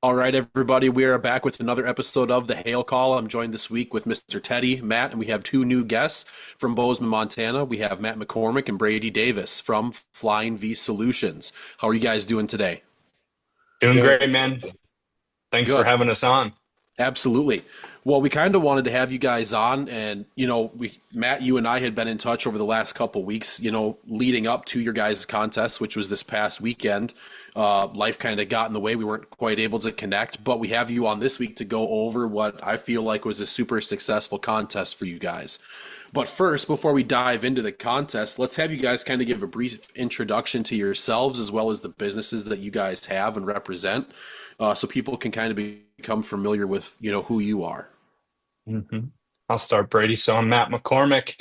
All right, everybody, we are back with another episode of the Hail Call. I'm joined this week with Mr. Teddy, Matt, and we have two new guests from Bozeman, Montana. We have Matt McCormick and Brady Davis from Flying V Solutions. How are you guys doing today? Doing Doing great, man. Thanks for Good. having us on. Absolutely. Well, we kind of wanted to have you guys on, and Matt, you and I had been in touch over the last couple weeks. Leading up to your guys' contest, which was this past weekend. Life kind of got in the way; we weren't quite able to connect. But we have you on this week to go over what I feel like was a super successful contest for you guys. But first, before we dive into the contest, let's have you guys kind of give a brief introduction to yourselves as well as the businesses that you guys have and represent, so people can kind of become familiar with who you are. hmm I'll start, Brady. So I'm Matt McCormick.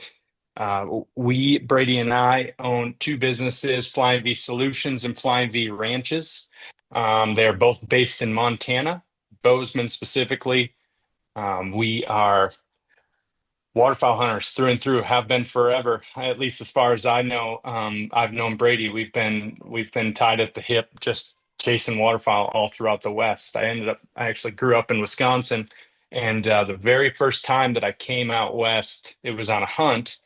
Brady and I own two businesses, Flying V Solutions and Flying V Ranches. They are both based in Montana, Bozeman specifically. We are waterfowl hunters through and through, have been forever, at least as far as I know. I've known Brady. We've been tied at the hip, just chasing waterfowl all throughout the West. I actually grew up in Wisconsin, and the very first time that I came out west, it was on a hunt,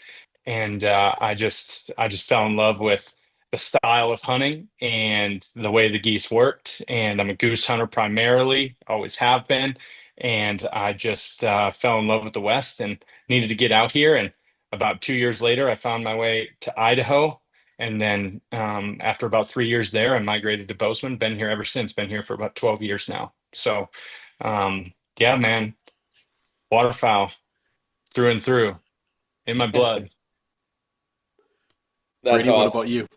and I just fell in love with the style of hunting and the way the geese worked. And I'm a goose hunter primarily, always have been. And I just fell in love with the West and needed to get out here. And about 2 years later, I found my way to Idaho. And then after about 3 years there, I migrated to Bozeman. Been here ever since. Been here for about 12 years now. So, yeah, man, waterfowl through and through in my blood. That's Brady, what awesome. about you?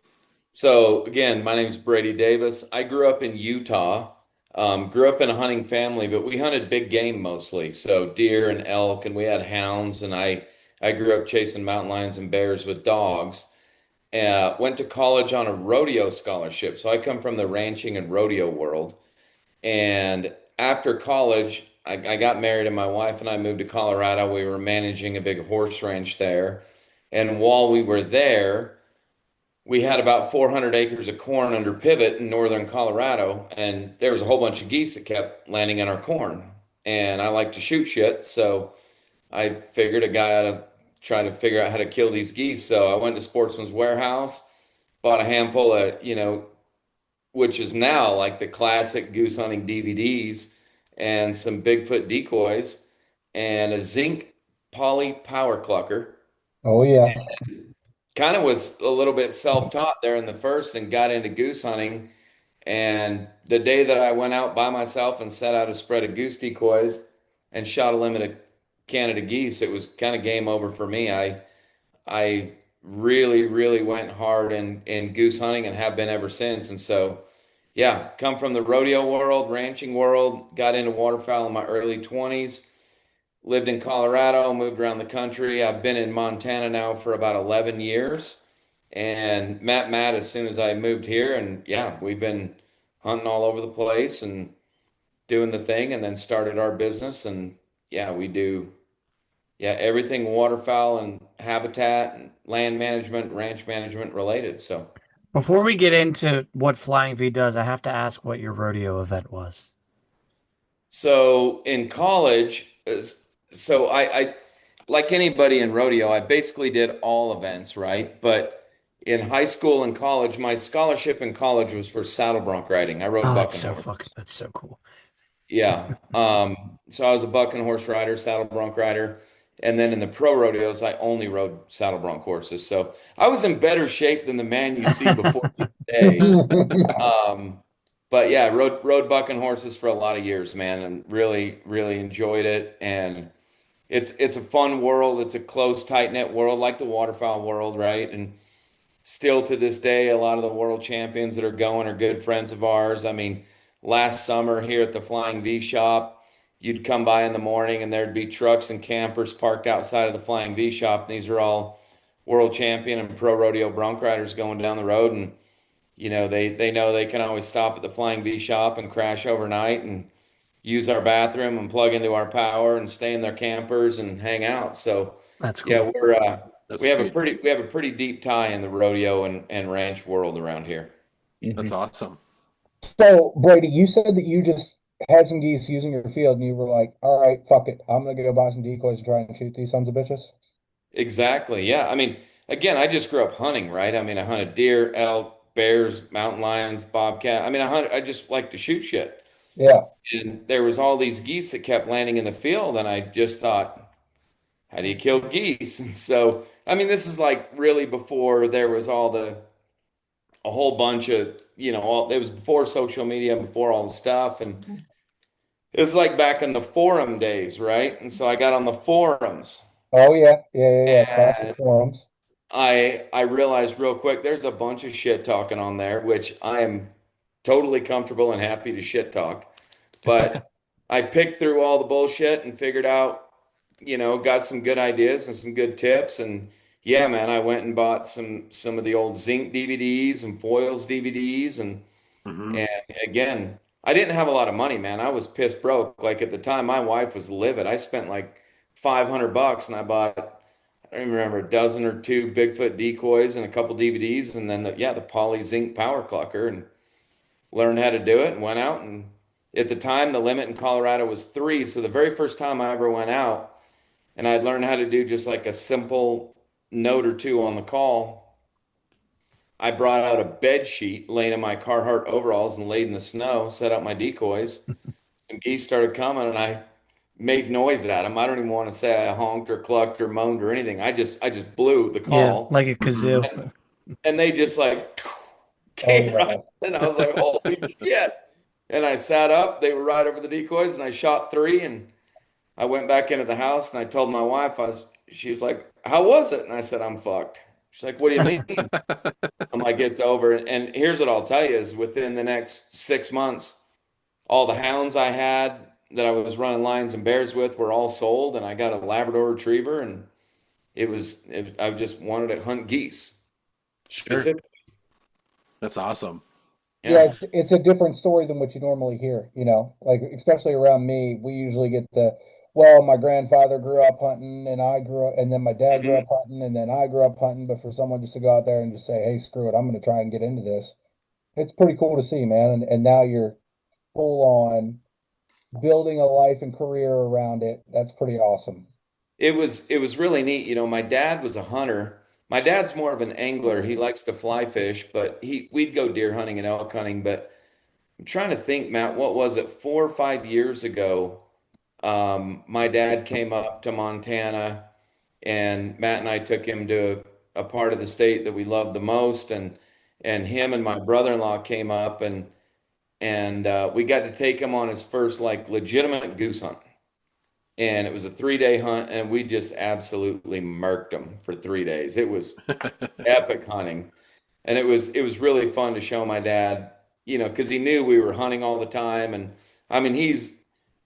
So again, my name is Brady Davis. I grew up in Utah. Grew up in a hunting family, but we hunted big game mostly. So deer and elk, and we had hounds. And I grew up chasing mountain lions and bears with dogs. Went to college on a rodeo scholarship. So I come from the ranching and rodeo world. And after college, I got married, and my wife and I moved to Colorado. We were managing a big horse ranch there. And while we were there, we had about 400 acres of corn under pivot in northern Colorado, and there was a whole bunch of geese that kept landing in our corn. And I like to shoot shit, so I figured a guy ought to try to figure out how to kill these geese. So I went to Sportsman's Warehouse, bought a handful of, which is now like the classic goose hunting DVDs, and some Bigfoot decoys, and a zinc poly power clucker. Oh yeah. Kind of was a little bit self-taught there in the first and got into goose hunting. And the day that I went out by myself and set out a spread of goose decoys and shot a limited Canada geese, it was kind of game over for me. I really, really went hard in goose hunting and have been ever since. And so, yeah, come from the rodeo world, ranching world, got into waterfowl in my early 20s, lived in Colorado, moved around the country. I've been in Montana now for about 11 years and met Matt as soon as I moved here. And yeah, we've been hunting all over the place and doing the thing, and then started our business. And yeah, we do, yeah, everything waterfowl and habitat and land management, ranch management related. So, Before we get into what Flying V does, I have to ask what your rodeo event was. so in college, so I like anybody in rodeo, I basically did all events, right? But in high school and college, my scholarship in college was for saddle bronc riding. I rode Oh, buck and horse. that's so cool. Yeah. So I was a buck and horse rider, saddle bronc rider. And then in the pro rodeos, I only rode saddle bronc horses. So I was in better shape than the man you see before you today. Um, but yeah, rode buck and horses for a lot of years, man, and really, really enjoyed it. And it's a fun world. It's a close, tight-knit world, like the waterfowl world, right? And still to this day, a lot of the world champions that are going are good friends of ours. I mean, last summer here at the Flying V shop, you'd come by in the morning and there'd be trucks and campers parked outside of the Flying V shop. And these are all world champion and pro rodeo bronc riders going down the road. And, they know they can always stop at the Flying V shop and crash overnight and use our bathroom and plug into our power and stay in their campers and hang out. So That's yeah, cool. we That's have a sweet. pretty deep tie in the rodeo and ranch world around here. That's Mhm. awesome. So, Brady, you said that you just had some geese using your field and you were like, all right, fuck it. I'm gonna go buy some decoys and try and shoot these sons of bitches. Exactly. Yeah. I mean, again, I just grew up hunting, right? I mean, I hunted deer, elk, bears, mountain lions, bobcat. I mean, I just like to shoot shit. Yeah. And there was all these geese that kept landing in the field, and I just thought, how do you kill geese? And so, I mean, this is like really before there was all a whole bunch of, it was before social media and before all the stuff. And it was like back in the forum days, right? And so I got on the forums. Oh yeah. Yeah, yeah, yeah. Classic And forums. I realized real quick there's a bunch of shit talking on there, which I am totally comfortable and happy to shit talk. But I picked through all the bullshit and figured out, got some good ideas and some good tips. And yeah, man, I went and bought some of the old zinc DVDs and foils DVDs. Hmm. And again, I didn't have a lot of money, man. I was piss broke. Like at the time, my wife was livid. I spent like $500 and I bought, I don't even remember, a dozen or two Bigfoot decoys and a couple DVDs, and then the Poly Zinc power clucker, and learned how to do it and went out. And at the time, the limit in Colorado was three. So the very first time I ever went out and I'd learned how to do just like a simple note or two on the call, I brought out a bed sheet, laid in my Carhartt overalls and laid in the snow, set up my decoys. And geese started coming, and I made noise at them. I don't even want to say I honked or clucked or moaned or anything. I just blew the Yeah, call, like a Hmm. kazoo. and they just like Oh came right. yeah. And I was like, holy shit. And I sat up. They were right over the decoys, and I shot three. And I went back into the house, and I told my wife, she's like, how was it? And I said, I'm fucked. She's like, what do you mean? I'm like, it's over. And here's what I'll tell you is within the next 6 months, all the hounds I had that I was running lions and bears with were all sold, and I got a Labrador Retriever, and I just wanted to hunt geese Sure. specifically. That's awesome. Yeah, Yeah. it's a different story than what you normally hear, like especially around me, we usually get well, my grandfather grew up hunting and I grew up, and then my dad grew Mhm. up hunting and then I grew up hunting, but for someone just to go out there and just say, hey, screw it, I'm going to try and get into this. It's pretty cool to see, man. And now you're full on building a life and career around it. That's pretty awesome. It was really neat. My dad was a hunter. My dad's more of an angler. He likes to fly fish, but we'd go deer hunting and elk hunting. But I'm trying to think, Matt, what was it, 4 or 5 years ago? My dad came up to Montana, and Matt and I took him to a part of the state that we love the most, and him and my brother-in-law came up, and we got to take him on his first like legitimate goose hunt. And it was a 3-day hunt, and we just absolutely murked him for 3 days. It was epic hunting, and it was really fun to show my dad, because he knew we were hunting all the time. And I mean,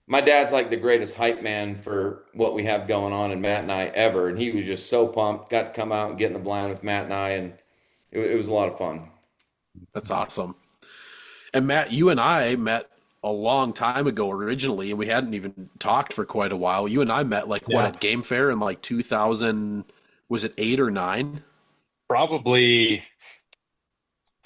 my dad's like the greatest hype man for what we have going on in Matt and I ever, and he was just so pumped. Got to come out and get in the blind with Matt and I, and it was a lot of fun. That's awesome. And Matt, you and I met a long time ago originally, and we hadn't even talked for quite a while. You and I met like what Yeah, at Game Fair in like 2000, was it 8 or 9? probably.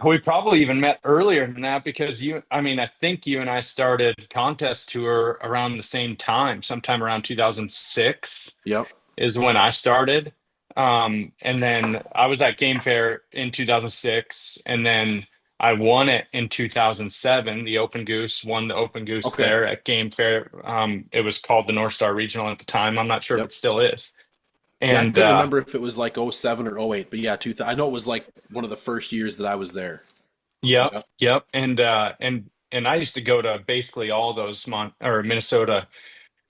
We probably even met earlier than that because I mean, I think you and I started contest tour around the same time, sometime around 2006 Yep. is when I started. And then I was at Game Fair in 2006, and then I won it in 2007. The Open Goose won the Open Goose Okay. there at Game Fair. It was called the North Star Regional at the time. I'm not sure if Yep. it still is. Yeah, I And couldn't remember if it was like '07 or '08, but yeah, I know it was like one of the first years that I was there. Yep, Yep. yep. And I used to go to basically all those Minnesota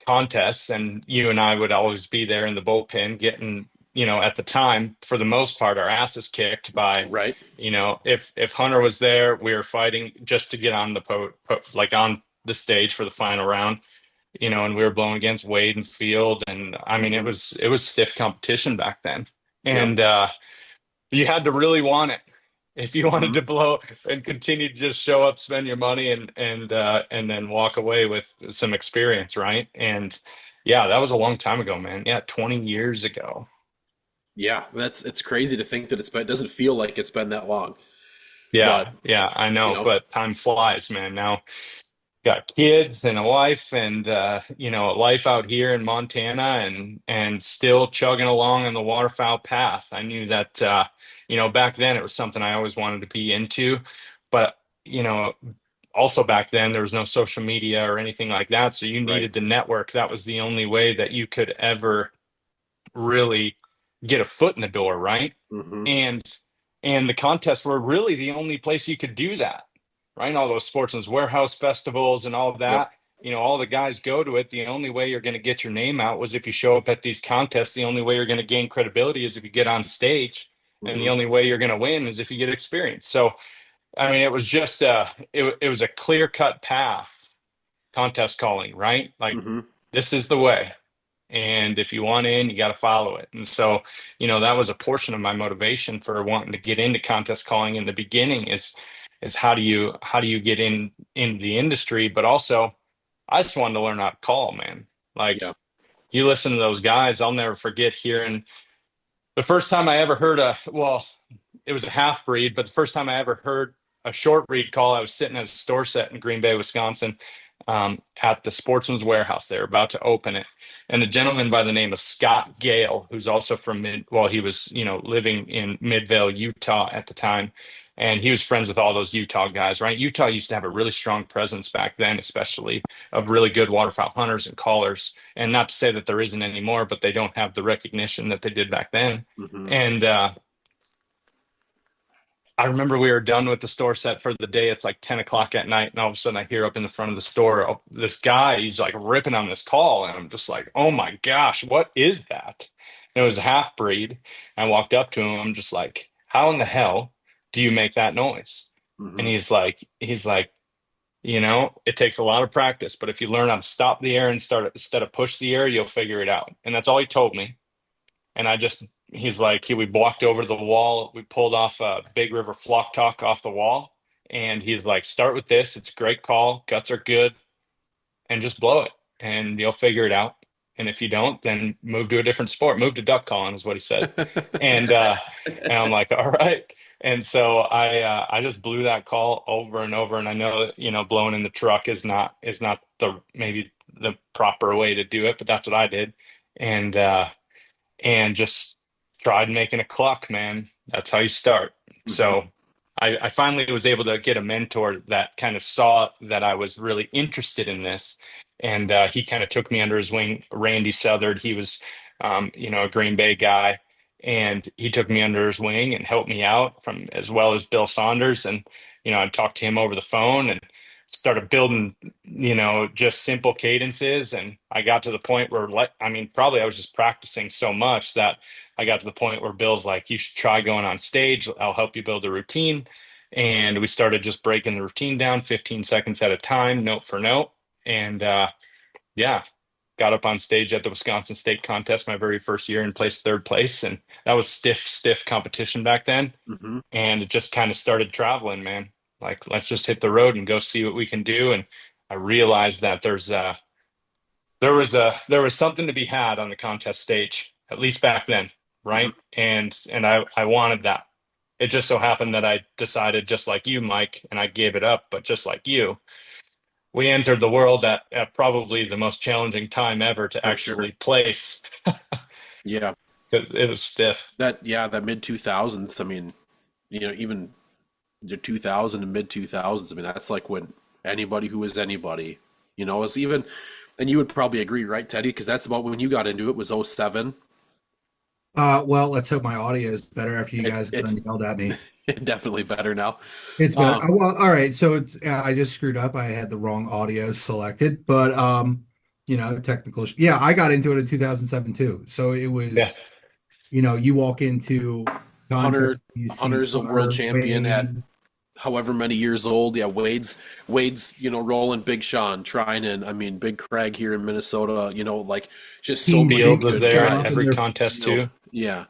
contests, and you and I would always be there in the bullpen getting, at the time, for the most part, our asses kicked by, Right. if Hunter was there, we were fighting just to get on the like on the stage for the final round, and we were blowing against Wade and Field, and I mean Hmm. it was stiff competition back then. Yep. And you had to really want it if you wanted Hmm. to blow and continue to just show up, spend your money, and then walk away with some experience, right? And yeah, that was a long time ago, man. Yeah, 20 years ago. Yeah, it's crazy to think that it doesn't feel like it's been that long, but Yeah, yeah, I you know, know, but time flies, man. Now got kids and a wife and a life out here in Montana and still chugging along on the waterfowl path. I knew that back then it was something I always wanted to be into, but you know also back then there was no social media or anything like that, so you Right. needed to network. That was the only way that you could ever really get a foot in the door, right? Mm-hmm. And the contests were really the only place you could do that, right? All those sportsman's warehouse festivals and all of Yep. that, all the guys go to it. The only way you're going to get your name out was if you show up at these contests. The only way you're going to gain credibility is if you get on stage, and the Mm-hmm. only way you're going to win is if you get experience. So, I mean, it was just it was a clear cut path, contest calling, right? Like, Mm-hmm. this is the way. And if you want in, you got to follow it. And so, that was a portion of my motivation for wanting to get into contest calling in the beginning is how do you get in the industry? But also, I just wanted to learn how to call, man. Like, Yeah. you listen to those guys, I'll never forget hearing the first time I ever heard it was a half breed, but the first time I ever heard a short breed call, I was sitting at a store set in Green Bay, Wisconsin, at the Sportsman's Warehouse. They were about to open it, and a gentleman by the name of Scott Gale, who's also from he was living in Midvale, Utah at the time, and he was friends with all those Utah guys. Right, Utah used to have a really strong presence back then, especially of really good waterfowl hunters and callers. And not to say that there isn't anymore, but they don't have the recognition that they did back then. Mm-hmm. And I remember we were done with the store set for the day. It's like 10 o'clock at night. And all of a sudden I hear up in the front of the store, this guy, he's like ripping on this call. And I'm just like, oh my gosh, what is that? And it was a half breed. I walked up to him. I'm just like, how in the hell do you make that noise? And Mm-hmm. he's like, it takes a lot of practice, but if you learn how to stop the air and start instead of push the air, you'll figure it out. And that's all he told me. And he's like, we walked over to the wall. We pulled off a Big River Flock Talk off the wall. And he's like, start with this. It's a great call. Guts are good. And just blow it. And you'll figure it out. And if you don't, then move to a different sport. Move to duck calling is what he said. And I'm like, all right. And so I just blew that call over and over. And I know that, blowing in the truck is not maybe the proper way to do it, but that's what I did. And just tried making a cluck, man. That's how you start. Mm-hmm. So I finally was able to get a mentor that kind of saw that I was really interested in this. And he kind of took me under his wing. Randy Southard, he was, a Green Bay guy. And he took me under his wing and helped me out from as well as Bill Saunders. And, I talked to him over the phone and started building, just simple cadences. And I got to the point where, probably I was just practicing so much that I got to the point where Bill's like, you should try going on stage. I'll help you build a routine. And we started just breaking the routine down 15 seconds at a time, note for note. And yeah, got up on stage at the Wisconsin State Contest my very first year and placed third place. And that was stiff competition back then. Mm-hmm. And it just kind of started traveling, man. Like, let's just hit the road and go see what we can do. And I realized that there was something to be had on the contest stage, at least back then, right? Mm-hmm. And I wanted that. It just so happened that I decided, just like you, Mike, and I gave it up, but just like you, we entered the world at probably the most challenging time ever to For actually sure. place. Yeah. Because it was stiff. That mid 2000s. I mean, even the 2000 and mid 2000s. I mean, that's like when anybody who was anybody, was even, and you would probably agree, right, Teddy? Because that's about when you got into it was 07. Well, let's hope my audio is better after you guys It's yelled at me. definitely better now. It's better. Well, all right. So I just screwed up. I had the wrong audio selected, but technical. Yeah, I got into it in 2007 too. So it was, you walk into Hunter's a world champion at however many years old. Yeah, Wade's rolling Big Sean, trying in. I mean, Big Craig here in Minnesota. Like just so many Field was there at guys. every contest too. Yeah.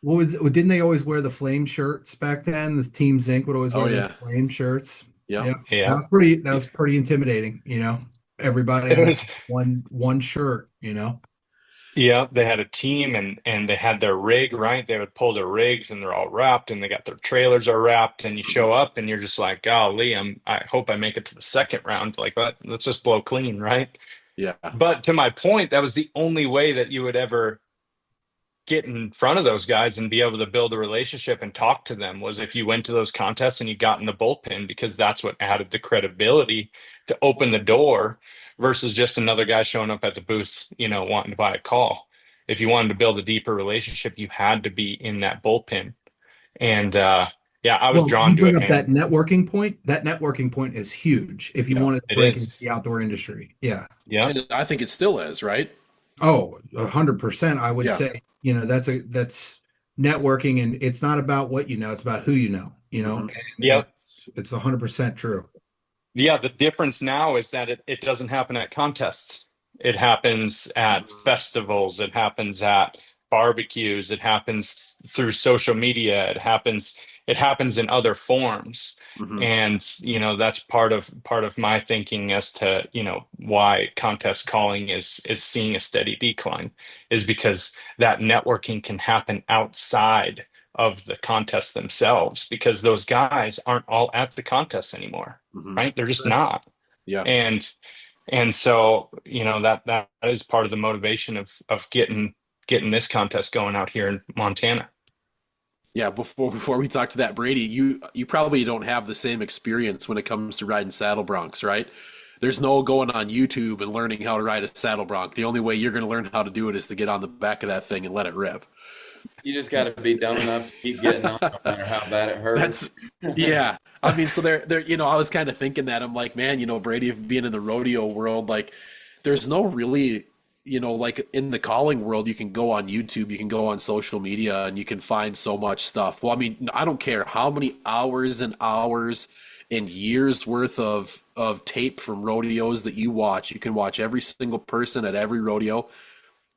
Didn't they always wear the flame shirts back then? The Team Zinc would always wear the flame shirts. Yeah. That was pretty intimidating, everybody had one shirt, Yeah, they had a team and they had their rig, right? They would pull their rigs and they're all wrapped and they got their trailers are wrapped and you show up and you're just like, golly, I hope I make it to the second round. Like, let's just blow clean, right? Yeah. But to my point, that was the only way that you would ever get in front of those guys and be able to build a relationship and talk to them was if you went to those contests and you got in the bullpen, because that's what added the credibility to open the door versus just another guy showing up at the booth, wanting to buy a call. If you wanted to build a deeper relationship, you had to be in that bullpen. And yeah, I was Well, you drawn to bring it, up that man. networking point. That networking point is huge if you Yeah, want to It break into is. the outdoor industry. Yeah. Yeah. and I think it still is, right? Oh, 100%. I would Yeah. say, that's networking, and it's not about what you know, it's about who you know, Mhm. and Yeah. it's 100% true. Yeah, the difference now is that it doesn't happen at contests. It happens at festivals, it happens at barbecues, it happens through social media, it happens in other forms. Mhm. And that's part of my thinking as to, why contest calling is seeing a steady decline, is because that networking can happen outside of the contests themselves, because those guys aren't all at the contests anymore, Mhm. right? They're just not. Yeah. And so, that is part of the motivation of getting this contest going out here in Montana. Yeah, before we talk to that, Brady, you probably don't have the same experience when it comes to riding saddle broncs, right? There's no going on YouTube and learning how to ride a saddle bronc. The only way you're going to learn how to do it is to get on the back of that thing and let it rip. You just got to be dumb enough to keep getting on, no matter how bad it hurts. That's yeah. I mean, so there, I was kind of thinking that I'm like, man, Brady being in the rodeo world, like, there's no really, like in the calling world, you can go on YouTube, you can go on social media, and you can find so much stuff. Well, I mean, I don't care how many hours and hours and years worth of tape from rodeos that you watch. You can watch every single person at every rodeo.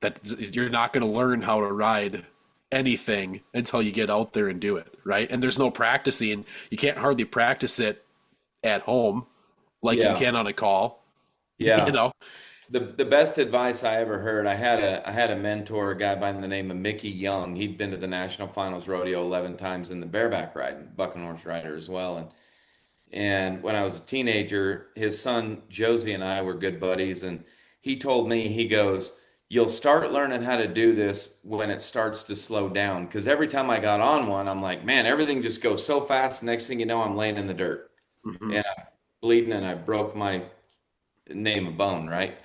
That you're not going to learn how to ride anything until you get out there and do it, right? And there's no practicing. You can't hardly practice it at home like you Yeah, can on a call, you yeah. know? The best advice I ever heard, I had a mentor, a guy by the name of Mickey Young. He'd been to the national finals rodeo 11 times in the bareback riding, bucking horse rider as well. And when I was a teenager, his son Josie and I were good buddies, and he told me, he goes, "You'll start learning how to do this when it starts to slow down." Because every time I got on one, I'm like, man, everything just goes so fast. Next thing you know, I'm laying in the dirt Hmm. and I'm bleeding, and I broke my name a bone, right?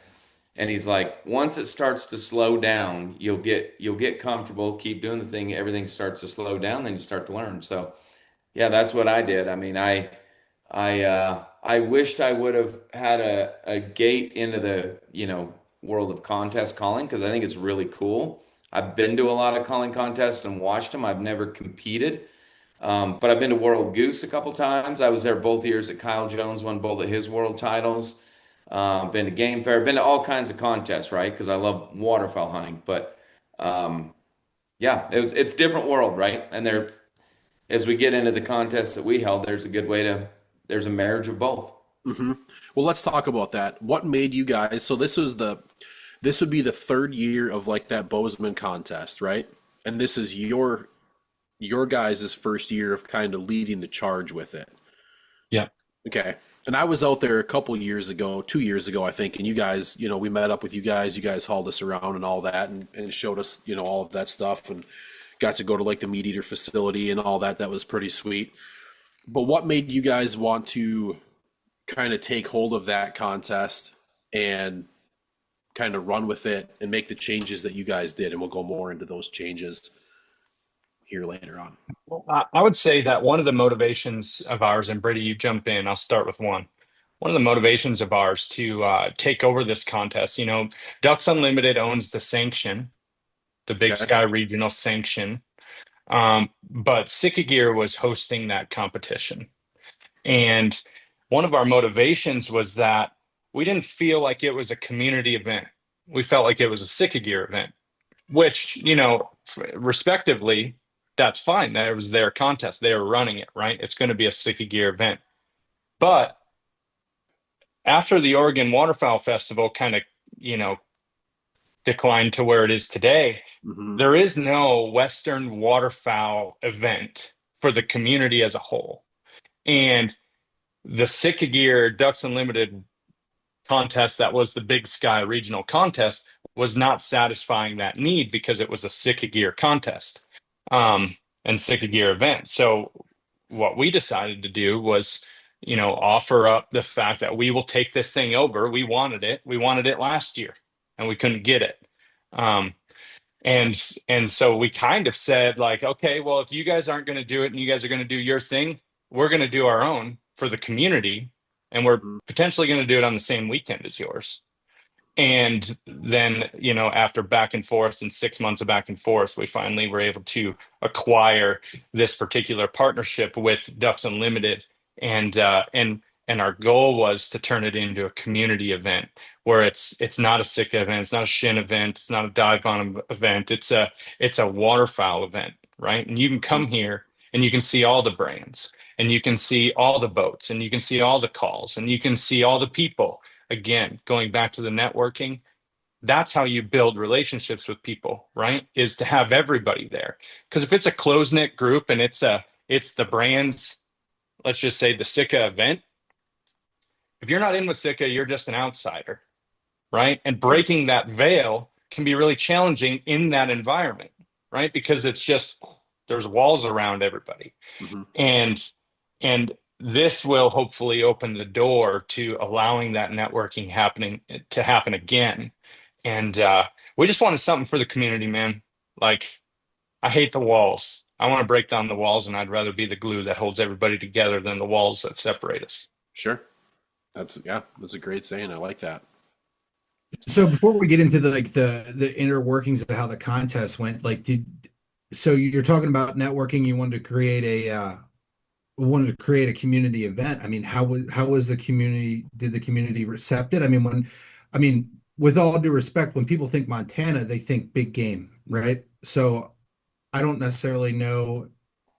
And he's like, once it starts to slow down, you'll get comfortable, keep doing the thing, everything starts to slow down, then you start to learn. So yeah, that's what I did. I mean, I wished I would have had a gate into the, world of contest calling, because I think it's really cool. I've been to a lot of calling contests and watched them. I've never competed. But I've been to World Goose a couple times. I was there both years that Kyle Jones won both of his world titles. Been to Game Fair, been to all kinds of contests, right? Because I love waterfowl hunting. But um, yeah, it's a different world, right? And there, as we get into the contests that we held, there's a marriage of both. Hmm. Well, let's talk about that. What made you guys, so this would be the third year of like that Bozeman contest, right? And this is your guys' first year of kind of leading the charge with it. Yeah. Okay. And I was out there a couple years ago, 2 years ago, I think, and you guys, we met up with you guys hauled us around and all that and showed us, all of that stuff and got to go to like the meat eater facility and all that. That was pretty sweet. But what made you guys want to kind of take hold of that contest and kind of run with it and make the changes that you guys did? And we'll go more into those changes here later on. Well, I would say that one of the motivations of ours, and Brady, you jump in, I'll start with one. One of the motivations of ours to take over this contest, Ducks Unlimited owns the sanction, the Big Okay. Sky Regional sanction. But Sika Gear was hosting that competition. And one of our motivations was that we didn't feel like it was a community event. We felt like it was a Sika Gear event, which, respectively, that's fine. That was their contest. They were running it, right? It's going to be a Sika Gear event. But after the Oregon Waterfowl Festival kind of, you know, declined to where it is today, Mm-hmm. there is no Western waterfowl event for the community as a whole. And the Sitka Gear Ducks Unlimited contest, that was the Big Sky regional contest, was not satisfying that need because it was a Sitka Gear contest, and Sitka Gear event. So what we decided to do was, offer up the fact that we will take this thing over. We wanted it. We wanted it last year, and we couldn't get it. Um, and so we kind of said, like, okay, well, if you guys aren't going to do it and you guys are going to do your thing, we're going to do our own for the community, and we're potentially going to do it on the same weekend as yours. And then, after back and forth and 6 months of back and forth, we finally were able to acquire this particular partnership with Ducks Unlimited. And our goal was to turn it into a community event where it's not a Sitka event, it's not a Shin event, it's not a dive bomb event, it's a waterfowl event, right? And you can come here and you can see all the brands, and you can see all the boats, and you can see all the calls, and you can see all the people. Again, going back to the networking, that's how you build relationships with people, right? Is to have everybody there. Because if it's a close-knit group and it's the brands, let's just say the Sitka event, if you're not in with Sitka, you're just an outsider, right? And breaking that veil can be really challenging in that environment, right? Because it's just there's walls around everybody. Mm-hmm. And this will hopefully open the door to allowing that networking to happen again. And we just wanted something for the community, man. Like, I hate the walls. I want to break down the walls, and I'd rather be the glue that holds everybody together than the walls that separate us. Sure. That's a great saying. I like that. So before we get into the inner workings of how the contest went, so you're talking about networking, you wanted to create a community event. I mean, how was the community, did the community accept it? I mean, with all due respect, when people think Montana, they think big game, right? So I don't necessarily know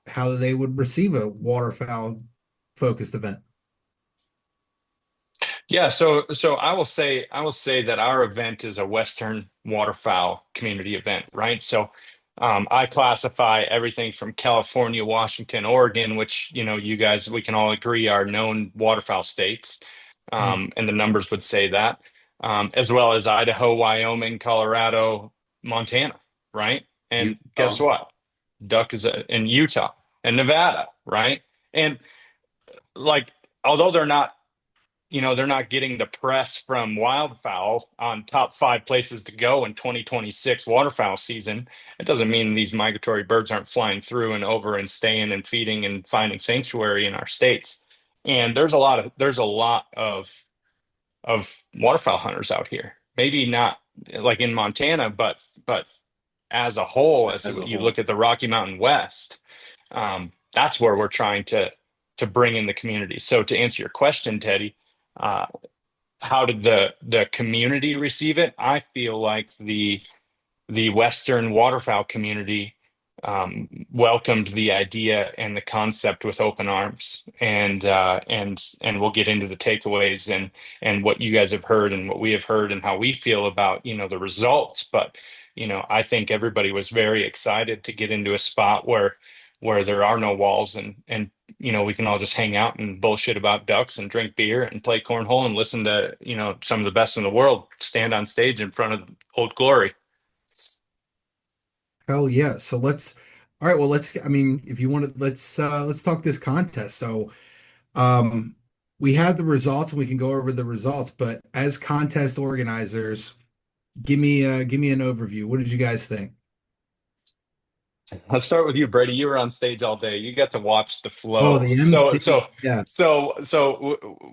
how they would receive a waterfowl focused event. Yeah, so I will say that our event is a Western waterfowl community event, right? So I classify everything from California, Washington, Oregon, which you guys, we can all agree are known waterfowl states, and the numbers would say that, as well as Idaho, Wyoming, Colorado, Montana, right? And guess what? Duck is in Utah and Nevada, right? And like, although they're not getting the press from wildfowl on top 5 places to go in 2026 waterfowl season, it doesn't mean these migratory birds aren't flying through and over and staying and feeding and finding sanctuary in our states. And there's a lot of waterfowl hunters out here. Maybe not like in Montana, but as a whole, you look at the Rocky Mountain West, that's where we're trying to bring in the community. So to answer your question, Teddy, how did the community receive it? I feel like the Western waterfowl community welcomed the idea and the concept with open arms, and we'll get into the takeaways and what you guys have heard and what we have heard and how we feel about the results. But I think everybody was very excited to get into a spot where there are no walls, and we can all just hang out and bullshit about ducks and drink beer and play cornhole and listen to some of the best in the world stand on stage in front of Old Glory. Hell yeah. So all right, well, I mean, if you want to, let's talk this contest. So, we had the results and we can go over the results, but as contest organizers, give me an overview. What did you guys think? Let's start with you, Brady. You were on stage all day. You got to watch the flow. Oh, the MC. Yeah.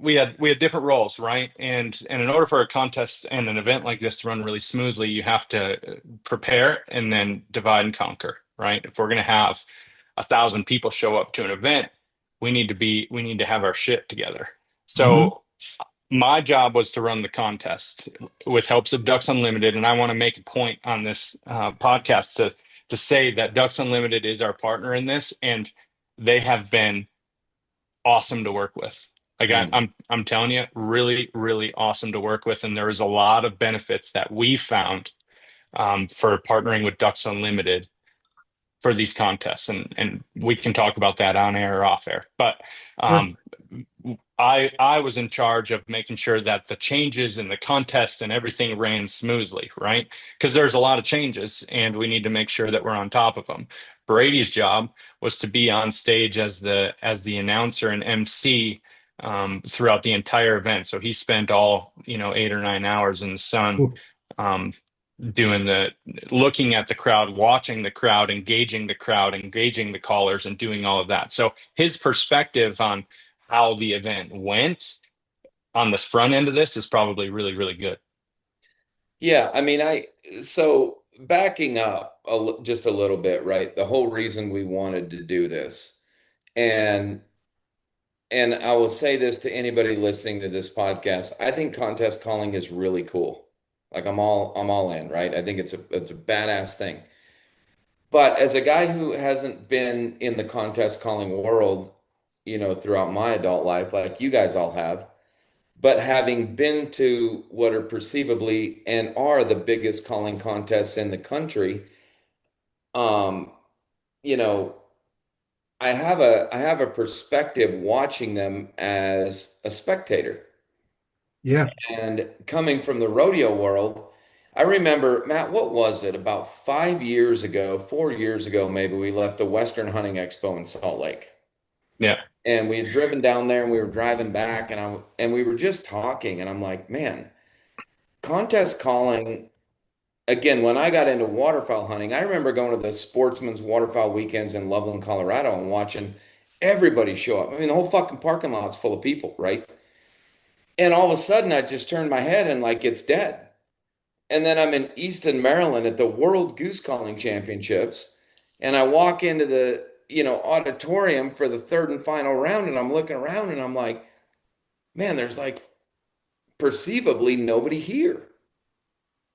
We had different roles, right? And in order for a contest and an event like this to run really smoothly, you have to prepare and then divide and conquer, right? If we're going to have 1,000 people show up to an event, we need to have our shit together. So my job was to run the contest with helps of Ducks Unlimited, and I want to make a point on this podcast to say that Ducks Unlimited is our partner in this, and they have been awesome to work with. Like I'm telling you, really, really awesome to work with. And there is a lot of benefits that we found for partnering with Ducks Unlimited for these contests, and we can talk about that on air or off air. But Sure. um, I was in charge of making sure that the changes in the contest and everything ran smoothly, right? Because there's a lot of changes, and we need to make sure that we're on top of them. Brady's job was to be on stage as the announcer and MC throughout the entire event. So he spent all 8 or 9 hours in the sun. Cool. Um, doing the looking at the crowd, watching the crowd, engaging the crowd, engaging the callers, and doing all of that. So his perspective on how the event went on this front end of this is probably really, really good. Yeah, I mean, so backing up just a little bit, right? The whole reason we wanted to do this, and I will say this to anybody listening to this podcast, I think contest calling is really cool. Like I'm all in, right? I think it's a badass thing. But as a guy who hasn't been in the contest calling world, throughout my adult life, like you guys all have, but having been to what are perceivably and are the biggest calling contests in the country, um, you know, I have a perspective watching them as a spectator. Yeah. And coming from the rodeo world, I remember, Matt, what was it? About 5 years ago, 4 years ago, maybe we left the Western Hunting Expo in Salt Lake. Yeah. And we had driven down there and we were driving back and we were just talking and I'm like, man, contest calling again, when I got into waterfowl hunting, I remember going to the Sportsman's Waterfowl weekends in Loveland, Colorado and watching everybody show up. I mean, the whole fucking parking lot's full of people, right? And all of a sudden I just turned my head and like it's dead. And then I'm in Easton, Maryland at the World Goose Calling Championships. And I walk into the, auditorium for the third and final round. And I'm looking around and I'm like, man, there's like perceivably nobody here.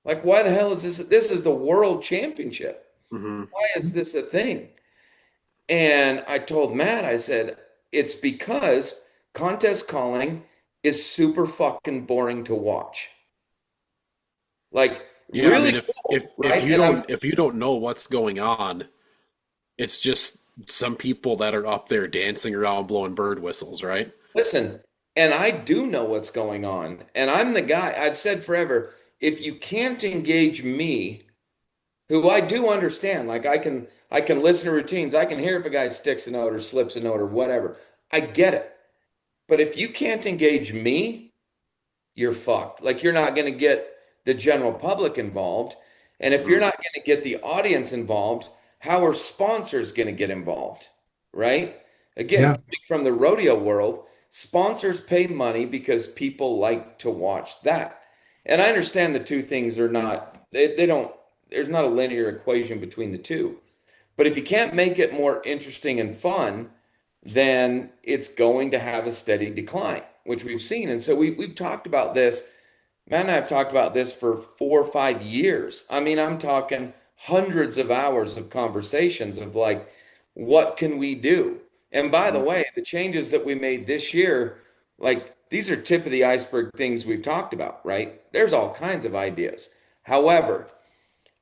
Like, why the hell is this? This is the World Championship. Mm-hmm. Why is this a thing? And I told Matt, I said, it's because contest calling is super fucking boring to watch. Like, Yeah, really I mean, if cool, if right? if you don't know what's going on, it's just some people that are up there dancing around blowing bird whistles, right? Listen, and I do know what's going on. And I'm the guy, I've said forever, if you can't engage me, who I do understand, like I can listen to routines, I can hear if a guy sticks a note or slips a note or whatever. I get it. But if you can't engage me, you're fucked. Like you're not going to get the general public involved. And if you're Mm. not going to get the audience involved, how are sponsors going to get involved? Right? Again, Yeah. coming from the rodeo world, sponsors pay money because people like to watch that. And I understand the two things are not, they don't, there's not a linear equation between the two. But if you can't make it more interesting and fun, then it's going to have a steady decline, which we've seen. And so we've talked about this. Matt and I have talked about this for 4 or 5 years. I mean, I'm talking hundreds of hours of conversations of like, what can we do? And by the way, the changes that we made this year, like these are tip of the iceberg things we've talked about, right? There's all kinds of ideas. However,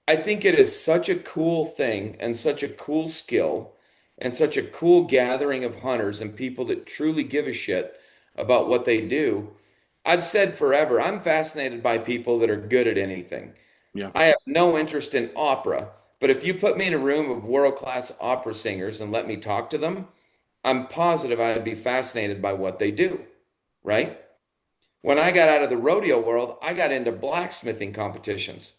I think it is such a cool thing and such a cool skill and such a cool gathering of hunters and people that truly give a shit about what they do. I've said forever, I'm fascinated by people that are good at anything. Yeah. I have no interest in opera, but if you put me in a room of world-class opera singers and let me talk to them, I'm positive I'd be fascinated by what they do, right? When I got out of the rodeo world, I got into blacksmithing competitions.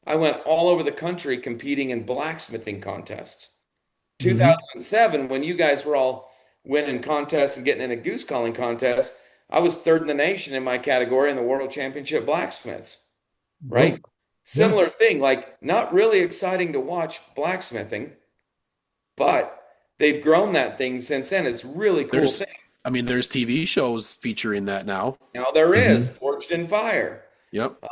I went all over the country competing in blacksmithing contests. Mhm. 2007, when you guys were all winning contests and getting in a goose calling contest, I was third in the nation in my category in the World Championship Blacksmiths, right? Whoa. Yeah. Similar thing, like not really exciting to watch blacksmithing, but they've grown that thing since then. It's a really cool There's, thing. I mean, there's TV shows featuring that now. Now there is Mhm. Forged in Fire. Yep.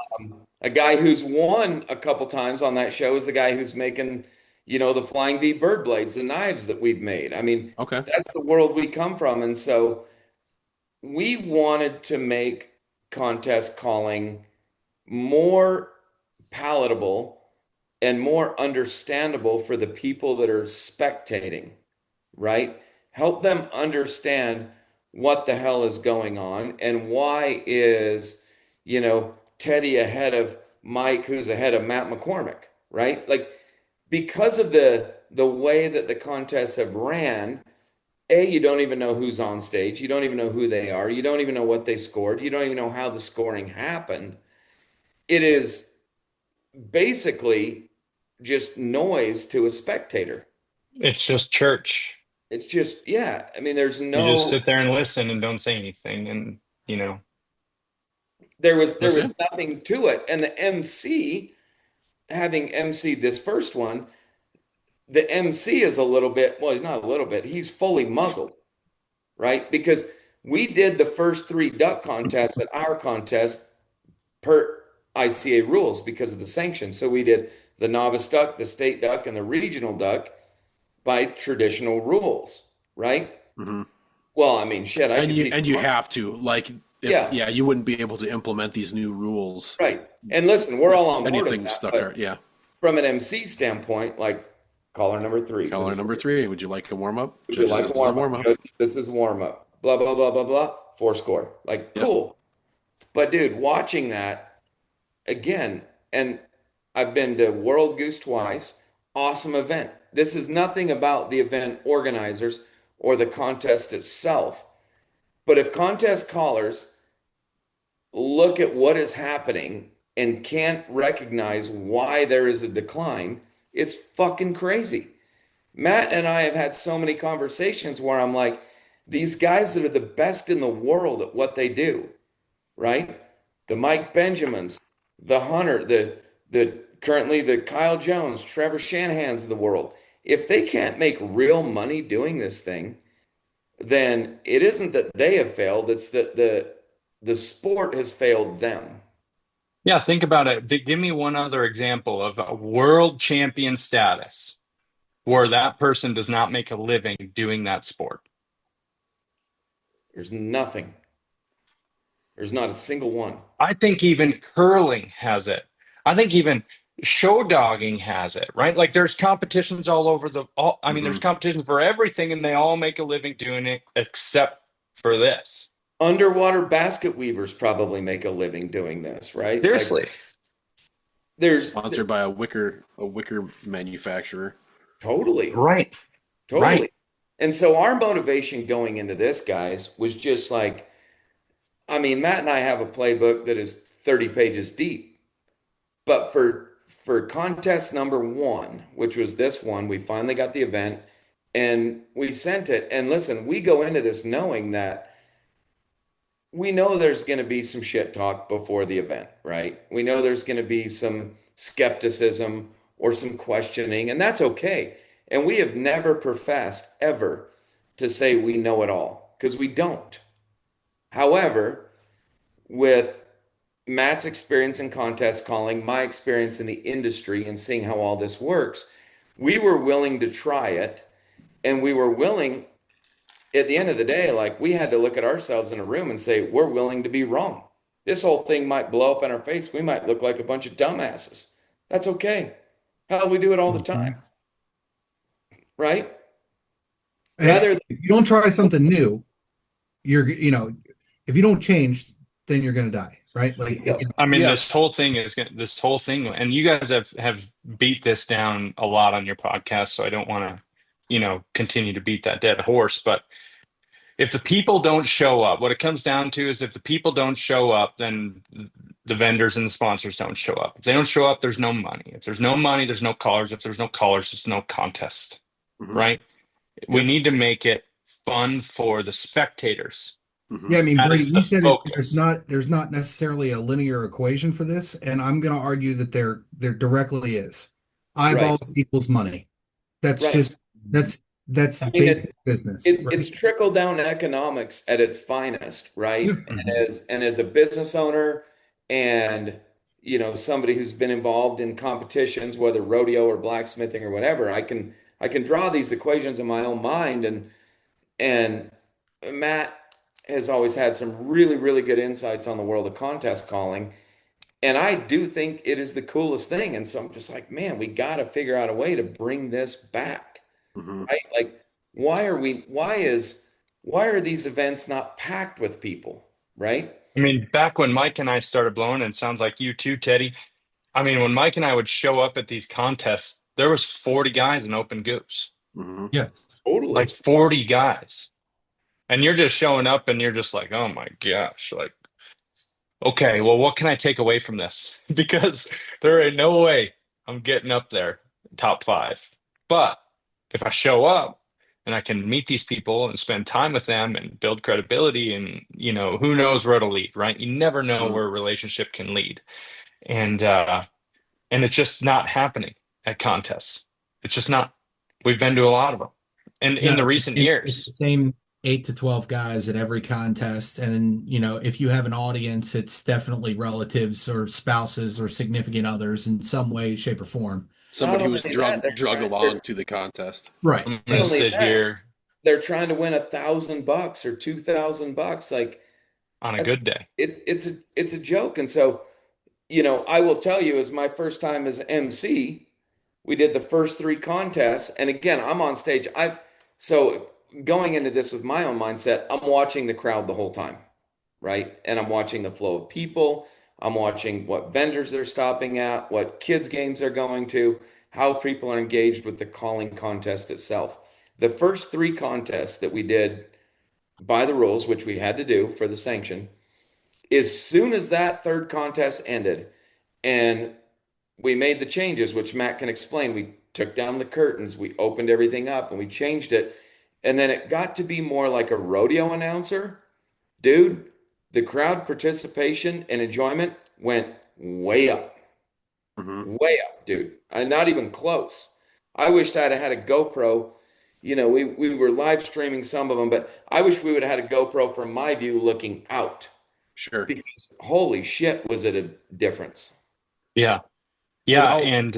A guy who's won a couple times on that show is the guy who's making, the Flying V bird blades, the knives that we've made. I mean, Okay. that's the world we come from. And so we wanted to make contest calling more palatable and more understandable for the people that are spectating, right? Help them understand what the hell is going on and why is, Teddy ahead of Mike, who's ahead of Matt McCormick, right? Like, because of the way that the contests have ran, you don't even know who's on stage. You don't even know who they are. You don't even know what they scored. You don't even know how the scoring happened. It is basically just noise to a spectator. It's just church. It's just, yeah. I mean, there's You just no, sit there and listen and don't say anything, and there was that's it. nothing to it. And the MC, having MC'd this first one, the MC is a little bit, well, he's not a little bit, he's fully muzzled, right? Because we did the first 3 duck contests at our contest per ICA rules because of the sanctions. So we did the novice duck, the state duck, and the regional duck by traditional rules, right? Mm-hmm. Well, I mean, shit, I And could you teach and you have to, like, Yeah. you wouldn't be able to implement these new rules. Right. And listen, we're all on board with Anything that, stuck but out, yeah. from an MC standpoint, like caller number 3 for Caller the number 3, would you like a warm up? Would you like This a is a warm warm up? up. Judge, this is warm up. Blah blah blah blah blah. 4 score. Like, Yep. cool. But dude, watching that again, and I've been to World Goose twice. Awesome event. This is nothing about the event organizers or the contest itself. But if contest callers look at what is happening and can't recognize why there is a decline, it's fucking crazy. Matt and I have had so many conversations where I'm like, these guys that are the best in the world at what they do, right? The Mike Benjamins, the Hunter, the currently the Kyle Jones, Trevor Shanahan's of the world. If they can't make real money doing this thing, then it isn't that they have failed, it's that the sport has failed them. Yeah, think about it. Give me one other example of a world champion status where that person does not make a living doing that sport. There's nothing. There's not a single one. I think even curling has it. I think even show dogging has it, right? Like there's competitions all over there's competitions for everything and they all make a living doing it except for this. Underwater basket weavers probably make a living doing this, right? Seriously. Like, there's Sponsored by a wicker manufacturer. totally. Right. Totally. Right. And so our motivation going into this, guys, was just like, I mean, Matt and I have a playbook that is 30 pages deep. But for contest number 1, which was this one, we finally got the event and we sent it. And listen, we go into this knowing that we know there's going to be some shit talk before the event, right? We know there's going to be some skepticism or some questioning, and that's okay. And we have never professed ever to say we know it all, because we don't. However, with Matt's experience in contest calling, my experience in the industry and seeing how all this works, we were willing to try it, and we were willing, at the end of the day, like, we had to look at ourselves in a room and say, we're willing to be wrong. This whole thing might blow up in our face. We might look like a bunch of dumbasses. That's okay. Hell, we do it all the time. Right? Rather than, if you don't try something new, if you don't change, then you're going to die, right? Like, I mean, Yeah. this whole thing, and you guys have beat this down a lot on your podcast, so I don't want to, continue to beat that dead horse. But if the people don't show up, what it comes down to is if the people don't show up, then the vendors and the sponsors don't show up. If they don't show up, there's no money. If there's no money, there's no callers. If there's no callers, there's no contest, right? We need to make it fun for the spectators. Yeah, I mean, That Brady, is you the said focus. there's not necessarily a linear equation for this, and I'm going to argue that there directly is. Eyeballs equals money. That's Right. just that's I mean, basic business, right? it's trickle down economics at its finest, right? Yeah. And as a business owner and somebody who's been involved in competitions, whether rodeo or blacksmithing or whatever, I can draw these equations in my own mind, and Matt has always had some really, really good insights on the world of contest calling. And I do think it is the coolest thing. And so I'm just like, man, we got to figure out a way to bring this back, Mm-hmm. right? Like, why are these events not packed with people, right? I mean, back when Mike and I started blowing, and it sounds like you too, Teddy. I mean, when Mike and I would show up at these contests, there was 40 guys in open goose, Mm-hmm. Yeah. Totally. like 40 guys. And you're just showing up and you're just like, oh my gosh, like, okay, well, what can I take away from this? Because there ain't no way I'm getting up there top 5. But if I show up and I can meet these people and spend time with them and build credibility, and who knows where it'll lead, right? You never know where a relationship can lead. And it's just not happening at contests. It's just not. We've been to a lot of them, and in No, the it's the recent same- it's the years. same 8 to 12 guys at every contest. And, if you have an audience, it's definitely relatives or spouses or significant others in some way, shape, or form. Somebody Not who was only that, drug along to the contest. Right. I'm Not going to only sit that, here they're trying to win $1,000 or $2,000. Like, on a good day. it's a joke. And so, I will tell you, as my first time as MC, we did the first 3 contests. And again, I'm on stage. So going into this with my own mindset, I'm watching the crowd the whole time, right? And I'm watching the flow of people. I'm watching what vendors they're stopping at, what kids' games they're going to, how people are engaged with the calling contest itself. The first 3 contests that we did by the rules, which we had to do for the sanction, as soon as that 3rd contest ended and we made the changes, which Matt can explain, we took down the curtains, we opened everything up, and we changed it. And then it got to be more like a rodeo announcer. Dude, the crowd participation and enjoyment went way up. Mm-hmm. Way up, dude. Not even close. I wished I'd have had a GoPro. We were live streaming some of them, but I wish we would have had a GoPro from my view looking out. Sure. Because holy shit, was it a difference. Yeah. Yeah. And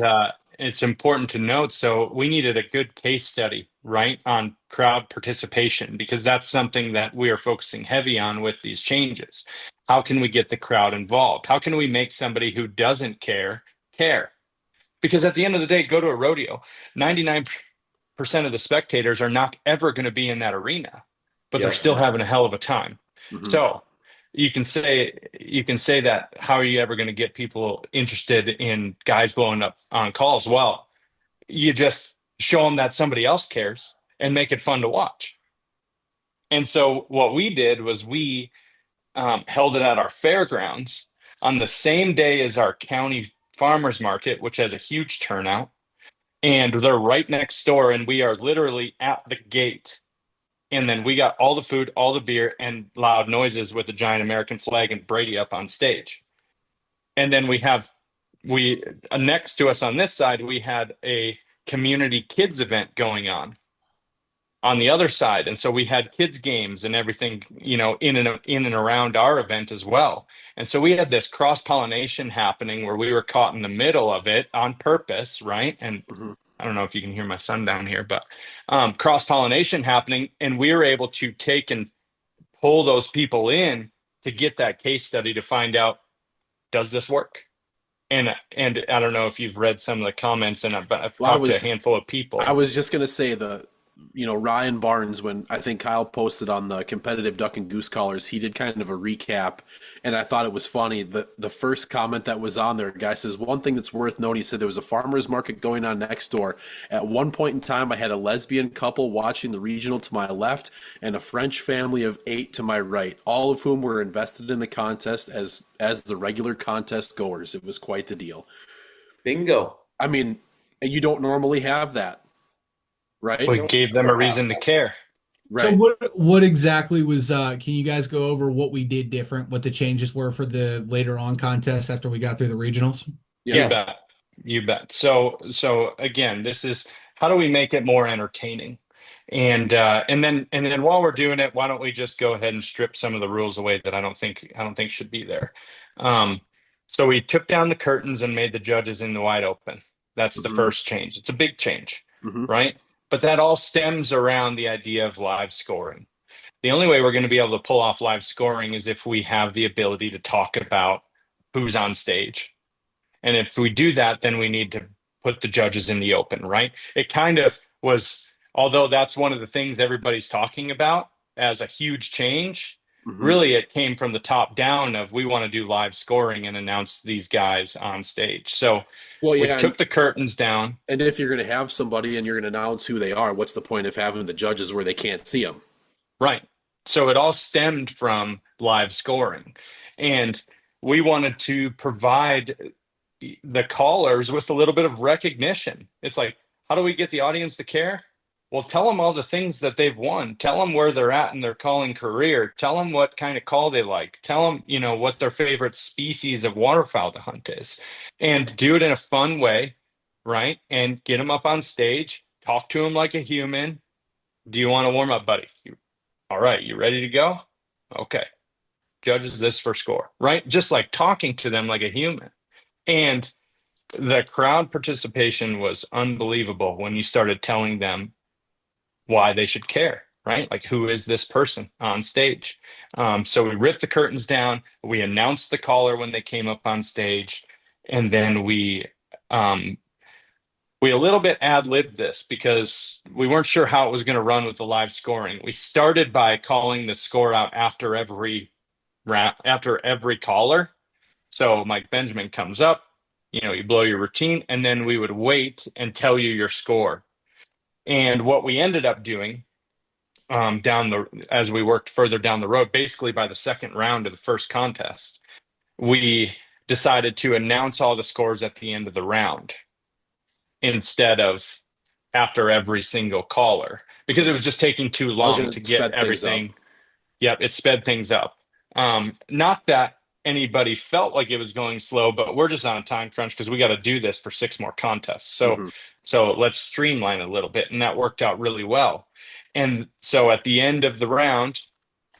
And it's important to note. So we needed a good case study, right, on crowd participation, because that's something that we are focusing heavy on with these changes. How can we get the crowd involved? How can we make somebody who doesn't care care? Because at the end of the day, go to a rodeo, 99% of the spectators are not ever going to be in that arena, but they're Yep. still having a hell of a time. Mhm. So you can say that, how are you ever going to get people interested in guys blowing up on calls? Well, you just show them that somebody else cares and make it fun to watch. And so what we did was we held it at our fairgrounds on the same day as our county farmers market, which has a huge turnout. And they're right next door, and we are literally at the gate. And then we got all the food, all the beer, and loud noises with the giant American flag and Brady up on stage. And then we next to us on this side, we had a community kids event going on the other side. And so we had kids games and everything, in and around our event as well. And so we had this cross-pollination happening where we were caught in the middle of it on purpose, right? And Mhm. I don't know if you can hear my son down here, but cross-pollination happening, and we were able to take and pull those people in to get that case study to find out, does this work? And I don't know if you've read some of the comments, and I've Well, talked to a handful of people. I was just gonna say Ryan Barnes, when I think Kyle posted on the competitive duck and goose callers, he did kind of a recap, and I thought it was funny. The first comment that was on there, a guy says, one thing that's worth noting, he said there was a farmer's market going on next door. At one point in time, I had a lesbian couple watching the regional to my left and a French family of 8 to my right, all of whom were invested in the contest as the regular contest goers. It was quite the deal. Bingo. I mean, you don't normally have that, right? We gave them a reason to care. So Right. what exactly was can you guys go over what we did different, what the changes were for the later on contests after we got through the regionals? Yeah. You bet. So again, this is, how do we make it more entertaining? And then while we're doing it, why don't we just go ahead and strip some of the rules away that I don't think should be there. So we took down the curtains and made the judges in the wide open. That's the Mhm. first change. It's a big change, Mhm. right? But that all stems around the idea of live scoring. The only way we're going to be able to pull off live scoring is if we have the ability to talk about who's on stage. And if we do that, then we need to put the judges in the open, right? It kind of was, although that's one of the things everybody's talking about as a huge change, really it came from the top down of we want to do live scoring and announce these guys on stage. So Well, we yeah, took the curtains down. and if you're going to have somebody and you're going to announce who they are, what's the point of having the judges where they can't see them? Right. So it all stemmed from live scoring. And we wanted to provide the callers with a little bit of recognition. It's like, how do we get the audience to care? Well, tell them all the things that they've won. Tell them where they're at in their calling career. Tell them what kind of call they like. Tell them, what their favorite species of waterfowl to hunt is. And do it in a fun way, right? And get them up on stage. Talk to them like a human. Do you want to warm up, buddy? All right, you ready to go? Okay. Judges this for score, right? Just like talking to them like a human. And the crowd participation was unbelievable when you started telling them why they should care, right? Like, who is this person on stage? So we ripped the curtains down. We announced the caller when they came up on stage. And then we a little bit ad-libbed this because we weren't sure how it was going to run with the live scoring. We started by calling the score out after every caller. So Mike Benjamin comes up, you blow your routine, and then we would wait and tell you your score. And what we ended up doing as we worked further down the road, basically by the second round of the first contest, we decided to announce all the scores at the end of the round instead of after every single caller, because it was just taking too long to get everything. Yep, it sped things up. Not that anybody felt like it was going slow, but we're just on a time crunch because we got to do this for 6 more contests. So let's streamline a little bit, and that worked out really well. And so at the end of the round,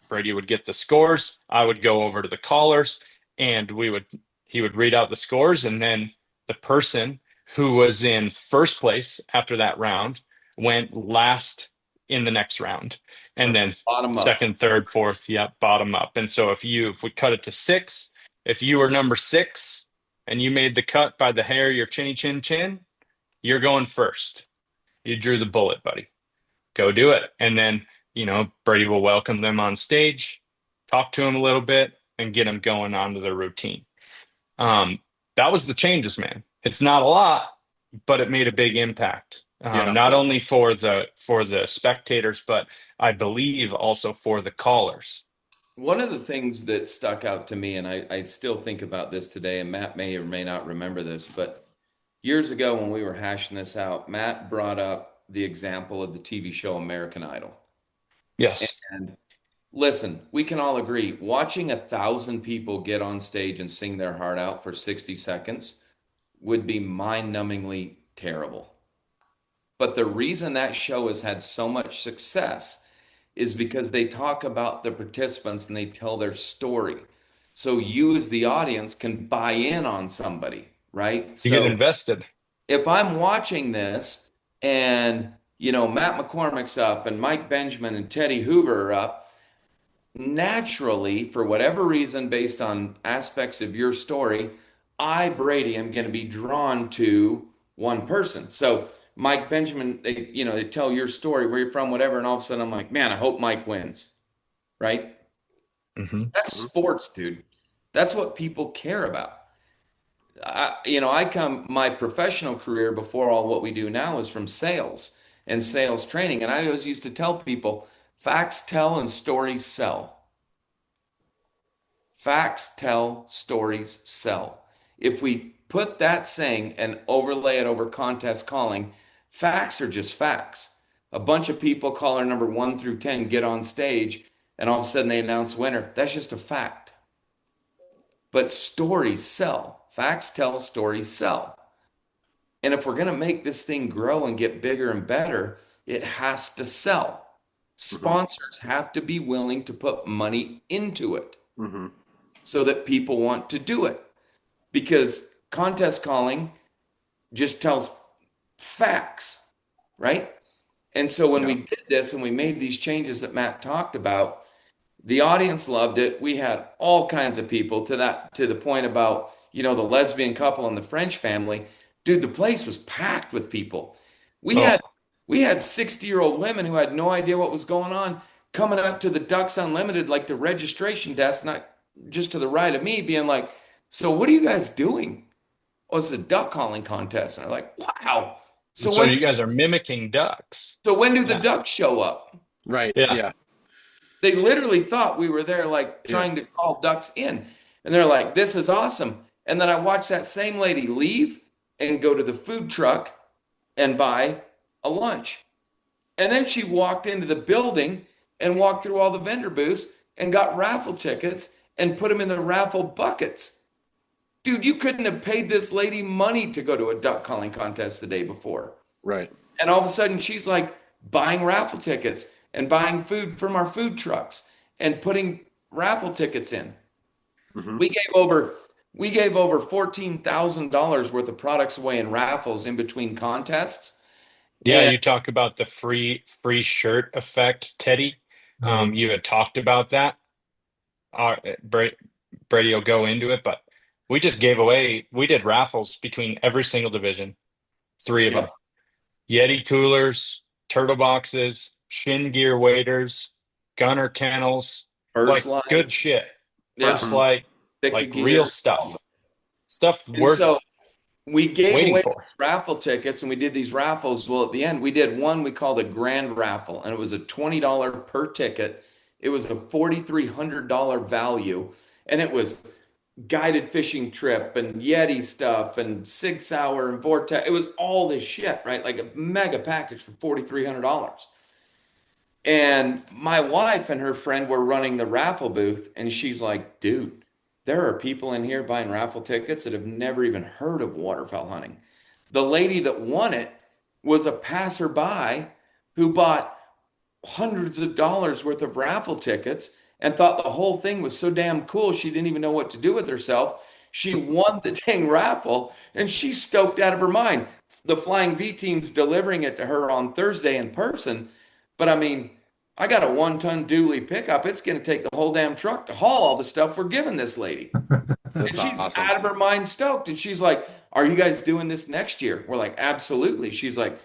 Brady would get the scores. I would go over to the callers, and he would read out the scores, and then the person who was in first place after that round went last in the next round, and then second, third, fourth, bottom up. And so if we cut it to 6, if you were number 6 and you made the cut by the hair of your chinny chin chin, you're going first. You drew the bullet, buddy. Go do it. And then, Brady will welcome them on stage, talk to them a little bit, and get them going onto their routine. That was the changes, man. It's not a lot, but it made a big impact. Not only for the spectators, but I believe also for the callers. One of the things that stuck out to me, and I still think about this today, and Matt may or may not remember this, but years ago when we were hashing this out, Matt brought up the example of the TV show American Idol. Yes. And listen, we can all agree, watching 1,000 people get on stage and sing their heart out for 60 seconds would be mind-numbingly terrible. But the reason that show has had so much success is because they talk about the participants and they tell their story. So you as the audience can buy in on somebody, right? You get invested. If I'm watching this and, Matt McCormick's up and Mike Benjamin and Teddy Hoover are up, naturally, for whatever reason, based on aspects of your story, I, Brady, am going to be drawn to one person. So Mike Benjamin, they tell your story, where you're from, whatever, and all of a sudden I'm like, man, I hope Mike wins, right? That's sports, dude. That's what people care about. My professional career before all what we do now is from sales and sales training. And I always used to tell people, facts tell and stories sell. Facts tell, stories sell. If we put that saying and overlay it over contest calling, facts are just facts. A bunch of people, caller number 1 through 10, get on stage and all of a sudden they announce winner. That's just a fact. But stories sell. Facts tell, stories sell. And if we're going to make this thing grow and get bigger and better, it has to sell. Sponsors have to be willing to put money into it so that people want to do it. Because contest calling just tells facts, right? And so when we did this and we made these changes that Matt talked about, The audience loved it. We had all kinds of people to the point about, the lesbian couple and the French family. Dude, the place was packed with people. We Oh, had we had 60-year-old women who had no idea what was going on coming up to the Ducks Unlimited, like the registration desk, not just to the right of me, being like, "So what are you guys doing?" Oh, it's a duck calling contest. And I'm like, wow. So so when you guys are mimicking ducks. so when do the Yeah. ducks show up? Right. Yeah. Yeah. They literally thought we were there like Yeah. trying to call ducks in. And they're like, this is awesome. And then I watched that same lady leave and go to the food truck and buy a lunch. And then she walked into the building and walked through all the vendor booths and got raffle tickets and put them in the raffle buckets. Dude, you couldn't have paid this lady money to go to a duck calling contest the day before. Right. And all of a sudden, she's like buying raffle tickets and buying food from our food trucks and putting raffle tickets in. Mhm. We gave over $14,000 worth of products away in raffles in between contests. Yeah, And you talk about the free shirt effect, Teddy. Oh, You had talked about that. Brady will go into it, but we just gave away. We did raffles between every single division, three of yep, them: Yeti coolers, turtle boxes, shin gear waders, gunner kennels, first like line, good shit. yeah, First light, stick of like gear. real stuff And worth so we gave waiting away for. these raffle tickets and we did these raffles. Well, at the end, we did one we called a grand raffle, and it was a $20 per ticket. It was a $4,300 value, and it was guided fishing trip and Yeti stuff and Sig Sauer and Vortex. It was all this shit, right? Like a mega package for $4,300. And my wife and her friend were running the raffle booth, and she's like, dude, there are people in here buying raffle tickets that have never even heard of waterfowl hunting. The lady that won it was a passerby who bought hundreds of dollars worth of raffle tickets and thought the whole thing was so damn cool she didn't even know what to do with herself. She won the dang raffle and she's stoked out of her mind. The Flying V team's delivering it to her on Thursday in person. But I mean, I got a 1-ton dually pickup. It's going to take the whole damn truck to haul all the stuff we're giving this lady. And That's she's awesome. out of her mind stoked. And she's like, are you guys doing this next year? We're like, absolutely. She's like,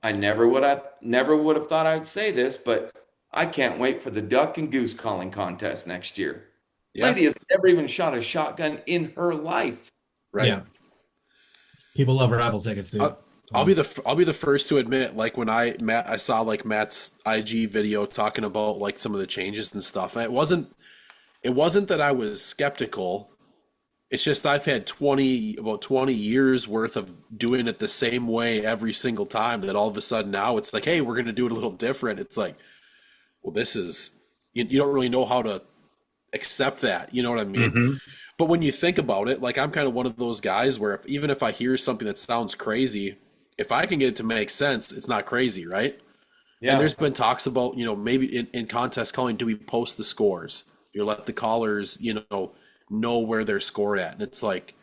I never would have thought I'd say this, but I can't wait for the duck and goose calling contest next year. Yeah. Lady has never even shot a shotgun in her life. Right. yeah. People love raffle tickets, dude. I'll be the first to admit, like when I saw like Matt's IG video talking about like some of the changes and stuff. And it wasn't that I was skeptical. It's just I've had about 20 years worth of doing it the same way every single time that all of a sudden now it's like, hey, we're going to do it a little different. It's like, well, this is, you don't really know how to accept that. You know what I mean? Mhm. But when you think about it, like I'm kind of one of those guys where even if I hear something that sounds crazy, if I can get it to make sense, it's not crazy, right? And there's been talks about, maybe in contest calling, do we post the scores? You let the callers, know where they're scored at. And it's like,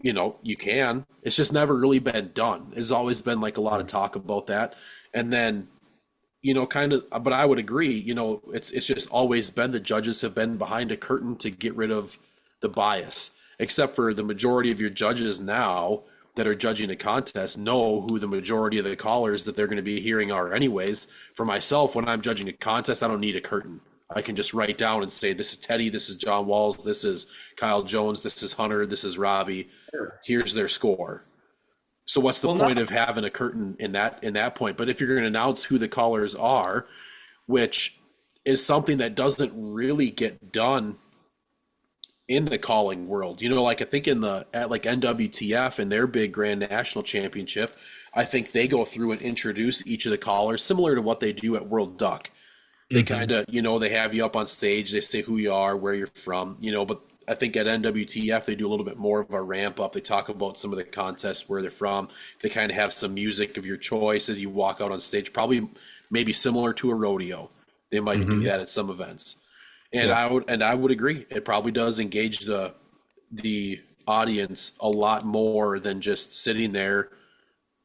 you can. It's just never really been done. There's always been like a lot of talk about that. And then, kind of, but I would agree, it's just always been the judges have been behind a curtain to get rid of the bias, except for the majority of your judges now that are judging a contest know who the majority of the callers that they're going to be hearing are anyways. For myself, when I'm judging a contest, I don't need a curtain. I can just write down and say, this is Teddy, this is John Walls, this is Kyle Jones, this is Hunter, this is Robbie. Here's their score. So what's the point of having a curtain in that point? But if you're going to announce who the callers are, which is something that doesn't really get done in the calling world, like I think at like NWTF and their big Grand National Championship, I think they go through and introduce each of the callers similar to what they do at World Duck. They kind of, they have you up on stage, they say who you are, where you're from, but I think at NWTF, they do a little bit more of a ramp up. They talk about some of the contests, where they're from. They kind of have some music of your choice as you walk out on stage, probably maybe similar to a rodeo. They might do that at some events. And I would agree. It probably does engage the audience a lot more than just sitting there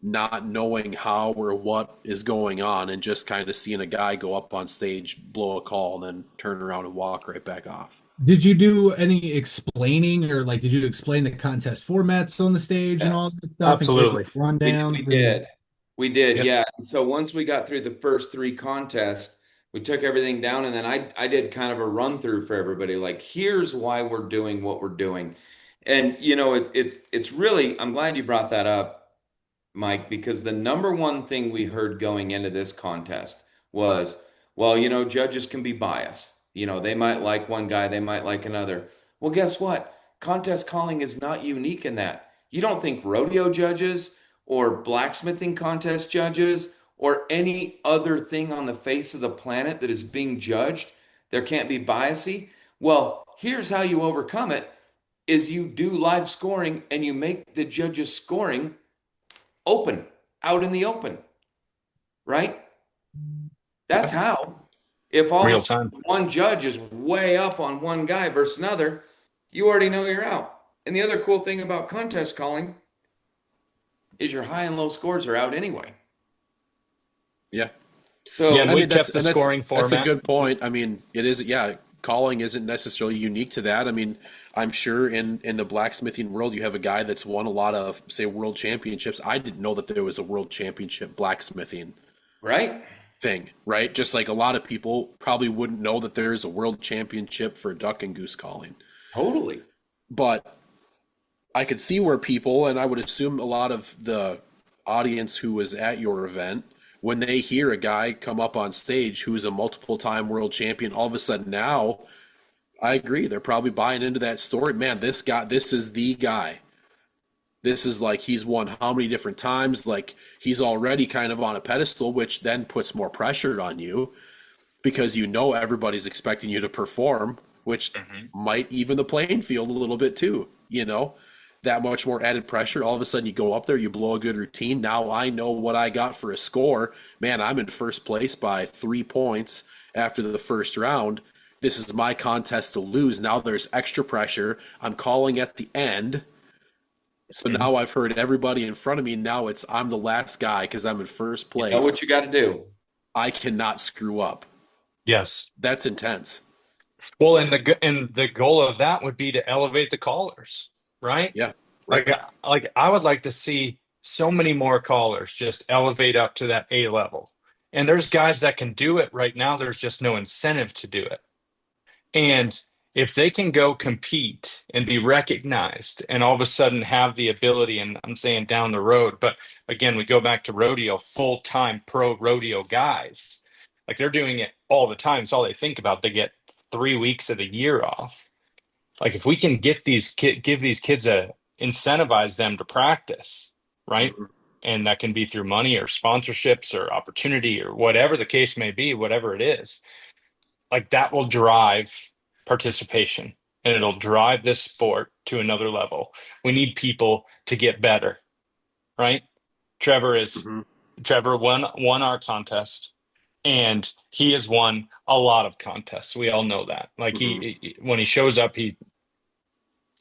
not knowing how or what is going on and just kind of seeing a guy go up on stage, blow a call, and then turn around and walk right back off. Did you do any explaining, or like did you explain the contest formats on the stage and all Yes. that stuff and give Absolutely. We rundowns and did. We did, Yep. yeah. And so once we got through the first three contests, we took everything down and then I did kind of a run through for everybody. Like, here's why we're doing what we're doing. And it's really, I'm glad you brought that up, Mike, because the number one thing we heard going into this contest was, well, judges can be biased. They might like one guy, they might like another. Well, guess what? Contest calling is not unique in that. You don't think rodeo judges or blacksmithing contest judges or any other thing on the face of the planet that is being judged, there can't be biasy? Well, here's how you overcome it is you do live scoring and you make the judges scoring open, out in the open, right? That's how. If all of a Real sudden time. one judge is way up on one guy versus another, you already know you're out. And the other cool thing about contest calling is your high and low scores are out anyway. Yeah. So, Yeah, and I we mean, kept the scoring that's a format. good point. I mean, it is, yeah, calling isn't necessarily unique to that. I mean, I'm sure in the blacksmithing world, you have a guy that's won a lot of, say, world championships. I didn't know that there was a world championship blacksmithing right? thing, right? Just like a lot of people probably wouldn't know that there is a world championship for duck and goose calling. Totally. But I could see where people, and I would assume a lot of the audience who was at your event, when they hear a guy come up on stage who's a multiple time world champion, all of a sudden now, I agree, they're probably buying into that story. Man, this guy, this is the guy. This is like he's won how many different times? Like he's already kind of on a pedestal, which then puts more pressure on you because everybody's expecting you to perform, which might even the playing field a little bit too, that much more added pressure. All of a sudden you go up there, you blow a good routine. Now I know what I got for a score. Man, I'm in first place by 3 points after the first round. This is my contest to lose. Now there's extra pressure. I'm calling at the end. So now I've heard everybody in front of me. Now I'm the last guy because I'm in first You place. know what you got to do. I cannot screw up. Yes. That's intense. Well, and the goal of that would be to elevate the callers, right? Yeah. Right. Like I would like to see so many more callers just elevate up to that A level. And there's guys that can do it right now. There's just no incentive to do it. And if they can go compete and be recognized and all of a sudden have the ability, and I'm saying down the road, but again, we go back to rodeo, full-time pro rodeo guys. Like they're doing it all the time. It's all they think about. They get 3 weeks of the year off. Like if we can give these kids incentivize them to practice, right? Mhm. And that can be through money or sponsorships or opportunity or whatever the case may be, whatever it is. Like that will drive participation and it'll drive this sport to another level. We need people to get better, right? Mhm. Trevor won our contest and he has won a lot of contests. We all know that. Like when he shows up, you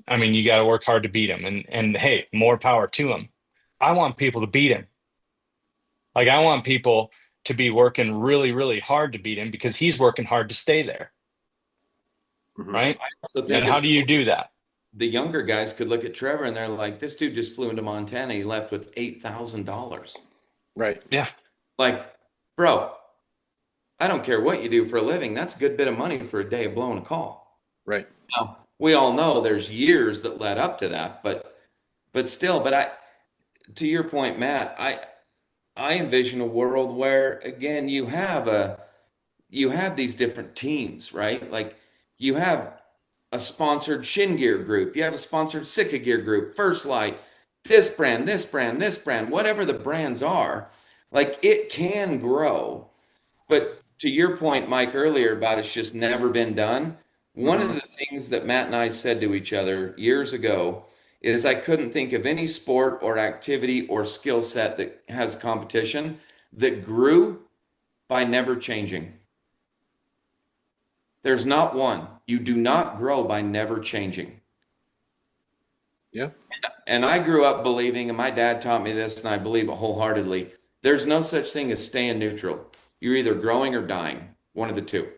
got to work hard to beat him and hey, more power to him. I want people to beat him. Like I want people to be working really, really hard to beat him because he's working hard to stay there. Mhm. Right? I also And think how do you do that? the younger guys could look at Trevor and they're like, this dude just flew into Montana. He left with $8,000. Right. Yeah. Like, bro, I don't care what you do for a living. That's a good bit of money for a day of blowing a call. Right. Now, we all know there's years that led up to that, but still, to your point, Matt, I envision a world where again you have these different teams, right? Like you have a sponsored Shin Gear group, you have a sponsored Sika Gear group, First Light, this brand, this brand, this brand, whatever the brands are, like it can grow. But to your point, Mike, earlier about it's just never been done. One of Mhm. the things that Matt and I said to each other years ago is I couldn't think of any sport or activity or skill set that has competition that grew by never changing. There's not one. You do not grow by never changing. Yeah. And I grew up believing, and my dad taught me this, and I believe it wholeheartedly. There's no such thing as staying neutral. You're either growing or dying, one of the two.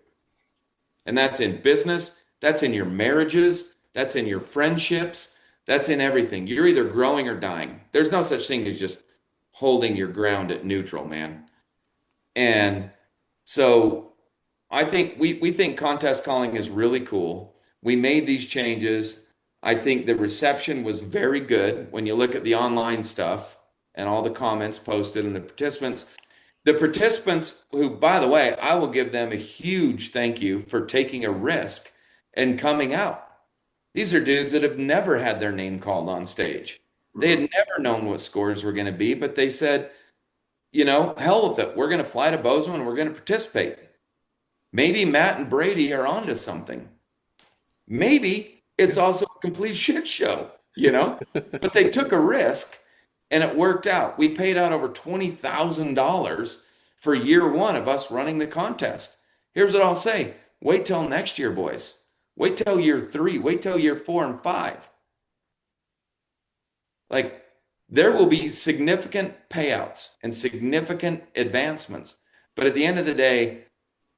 And that's in business, that's in your marriages, that's in your friendships, that's in everything. You're either growing or dying. There's no such thing as just holding your ground at neutral, man. And so I think we think contest calling is really cool. We made these changes. I think the reception was very good when you look at the online stuff and all the comments posted and the participants. The participants who, by the way, I will give them a huge thank you for taking a risk and coming out. These are dudes that have never had their name called on stage. They had never known what scores were going to be, but they said, hell with it. We're going to fly to Bozeman and we're going to participate. Maybe Matt and Brady are onto something. Maybe it's also a complete shit show, but they took a risk and it worked out. We paid out over $20,000 for year one of us running the contest. Here's what I'll say. Wait till next year, boys. Wait till year 3. Wait till year 4 and 5. Like, there will be significant payouts and significant advancements. But at the end of the day,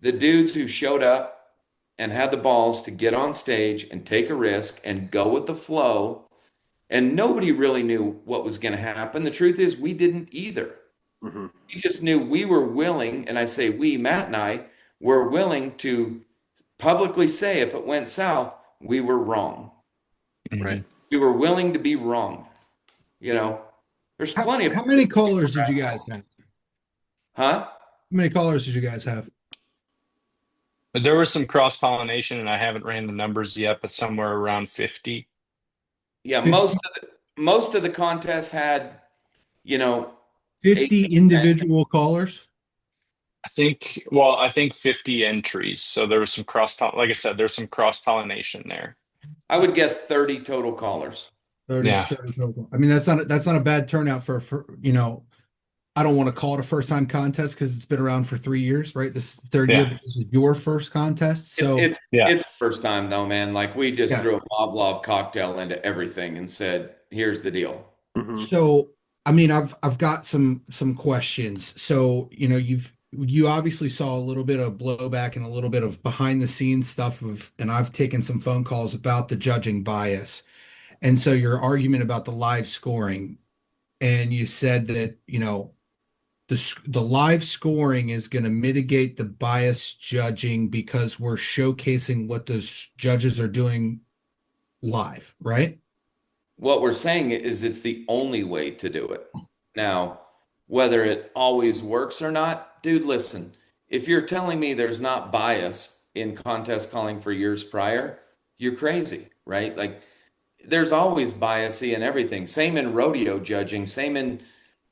the dudes who showed up and had the balls to get on stage and take a risk and go with the flow, and nobody really knew what was going to happen. The truth is, we didn't either. Mm-hmm. We just knew we were willing, and I say we, Matt and I, were willing to publicly say if it went south, we were wrong. Right. We were willing to be wrong. There's plenty of. How many callers did you guys have? Huh? How many callers did you guys have? But there was some cross-pollination, and I haven't ran the numbers yet, but somewhere around 50. Yeah, 50? most of the contests had, 50 individual callers? I think 50 entries. So there was some like I said, there's some cross-pollination there. I would guess 30 total callers. 30, Yeah. 30 total. I mean, that's not a bad turnout for I don't want to call it a first time contest because it's been around for 3 years, right? This is the third year, but this is your first contest. So it's the first time though, man. Like we just threw a Pavlov cocktail into everything and said, here's the deal. Mm-hmm. So I mean, I've got some questions. So, you obviously saw a little bit of blowback and a little bit of behind the scenes stuff and I've taken some phone calls about the judging bias. And so your argument about the live scoring, and you said that, the live scoring is going to mitigate the bias judging because we're showcasing what those judges are doing live, right? What we're saying is it's the only way to do it. Now, whether it always works or not, dude, listen, if you're telling me there's not bias in contest calling for years prior, you're crazy, right? Like there's always bias in everything. Same in rodeo judging, same in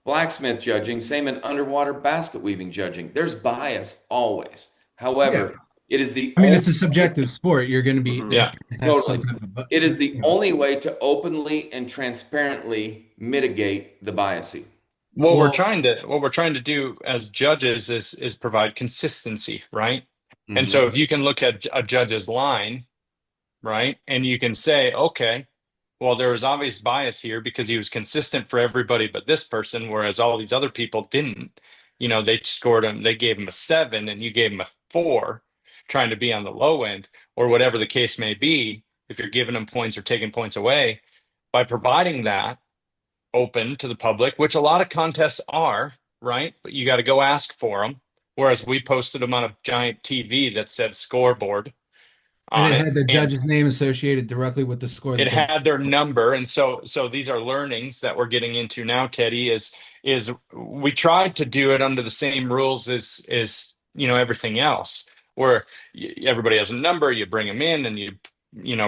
blacksmith judging, same in underwater basket weaving judging. There's bias always. However, it is the only it's a subjective sport. You're going to be totally. It is the only way to openly and transparently mitigate the biasing. What we're trying to do as judges is provide consistency, right? Mm-hmm. And so if you can look at a judge's line, right, and you can say, okay, well, there was obvious bias here because he was consistent for everybody but this person, whereas all these other people didn't. They scored him, they gave him a 7 and you gave him a 4, trying to be on the low end, or whatever the case may be, if you're giving them points or taking points away. By providing that open to the public, which a lot of contests are, right? But you got to go ask for them. Whereas we posted them on a giant TV that said scoreboard. And it had the judge's name associated directly with the score. It had their number. And so these are learnings that we're getting into now, Teddy, is we tried to do it under the same rules as everything else, where everybody has a number, you bring them in and you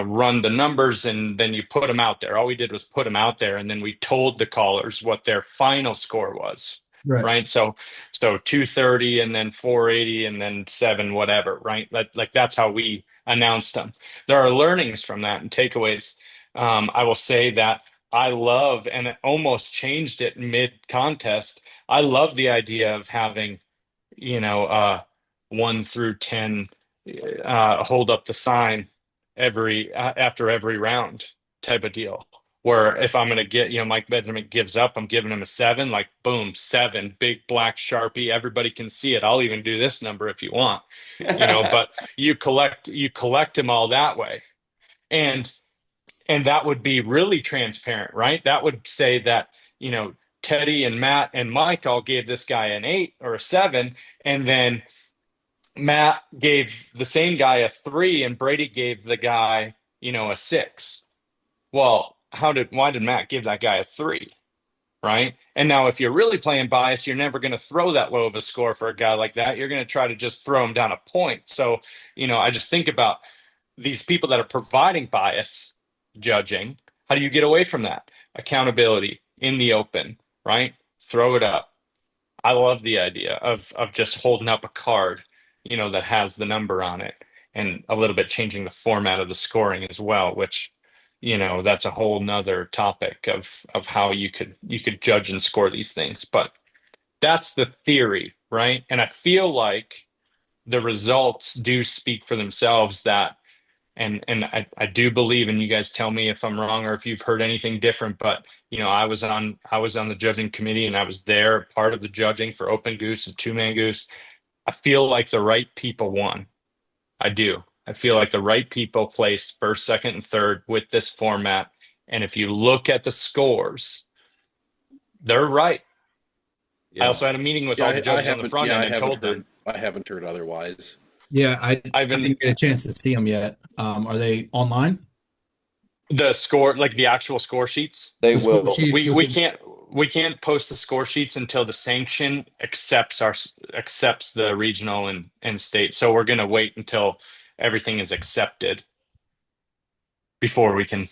run the numbers and then you put them out there. All we did was put them out there, and then we told the callers what their final score was. Right. So 230 and then 480 and then 7, whatever. Right. Like that's how we announced them. There are learnings from that and takeaways. I will say that I love, and it almost changed it mid contest. I love the idea of having, 1 through 10 hold up the sign after every round type of deal, Where if I'm going to get, Mike Benjamin gives up, I'm giving him a 7, like boom, 7, big black Sharpie. Everybody can see it. I'll even do this number if you want, but you collect them all that way. And that would be really transparent, right? That would say that, Teddy and Matt and Mike all gave this guy an 8 or a 7, and then Matt gave the same guy a 3, and Brady gave the guy, a 6. Well, why did Matt give that guy a 3? Right? And now if you're really playing bias, you're never going to throw that low of a score for a guy like that. You're going to try to just throw him down a point. So, I just think about these people that are providing bias judging. How do you get away from that? Accountability in the open, right? Throw it up. I love the idea of just holding up a card, that has the number on it, and a little bit changing the format of the scoring as well, which, that's a whole nother topic of how you could judge and score these things. But that's the theory, right? And I feel like the results do speak for themselves. And I do believe, and you guys tell me if I'm wrong or if you've heard anything different, but I was on the judging committee, and I was there, part of the judging for Open Goose and Two Man Goose. I feel like the right people won. I do. I feel like the right people placed first, second, and third with this format. And if you look at the scores, they're right. Yeah. I also had a meeting with all the judges on the front end and told them. I haven't heard otherwise. Yeah, I didn't get a chance to see them yet. Are they online? The score, like the actual score sheets? They The score will. sheets We with we can't post the score sheets until the sanction accepts the regional and state. So we're going to wait until everything is accepted before we can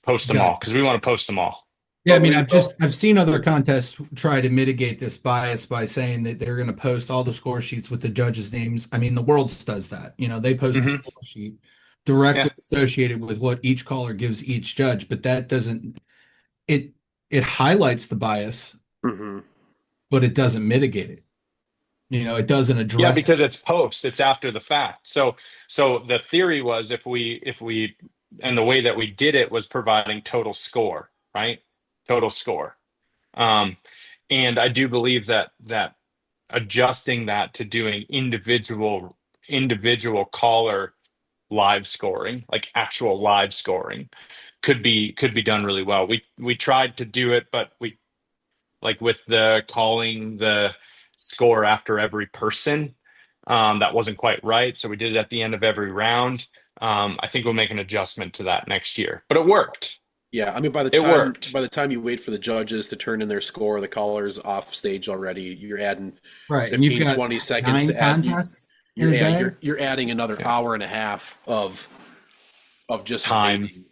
post them Got it. all, because we want to post them all. Yeah, I mean, I've seen other contests try to mitigate this bias by saying that they're going to post all the score sheets with the judges' names. I mean, the Worlds does that. They post the score sheet directly associated with what each caller gives each judge, but that doesn't it highlights the bias, but it doesn't mitigate it. It doesn't address. Yeah, because it's post, it's after the fact. So the theory was if we and the way that we did it was providing total score, right? Total score. And I do believe that adjusting that to doing individual caller live scoring, like actual live scoring, could be done really well. We tried to do it, but we, like with the calling the score after every person, that wasn't quite right. So we did it at the end of every round. I think we'll make an adjustment to that next year, but it worked. Yeah, I mean, by the time you wait for the judges to turn in their score, the caller's off stage already. You're adding Right, and you've 15, got 20 seconds 9 to add. contests in a day. You're adding another hour and a half of just Time. waiting.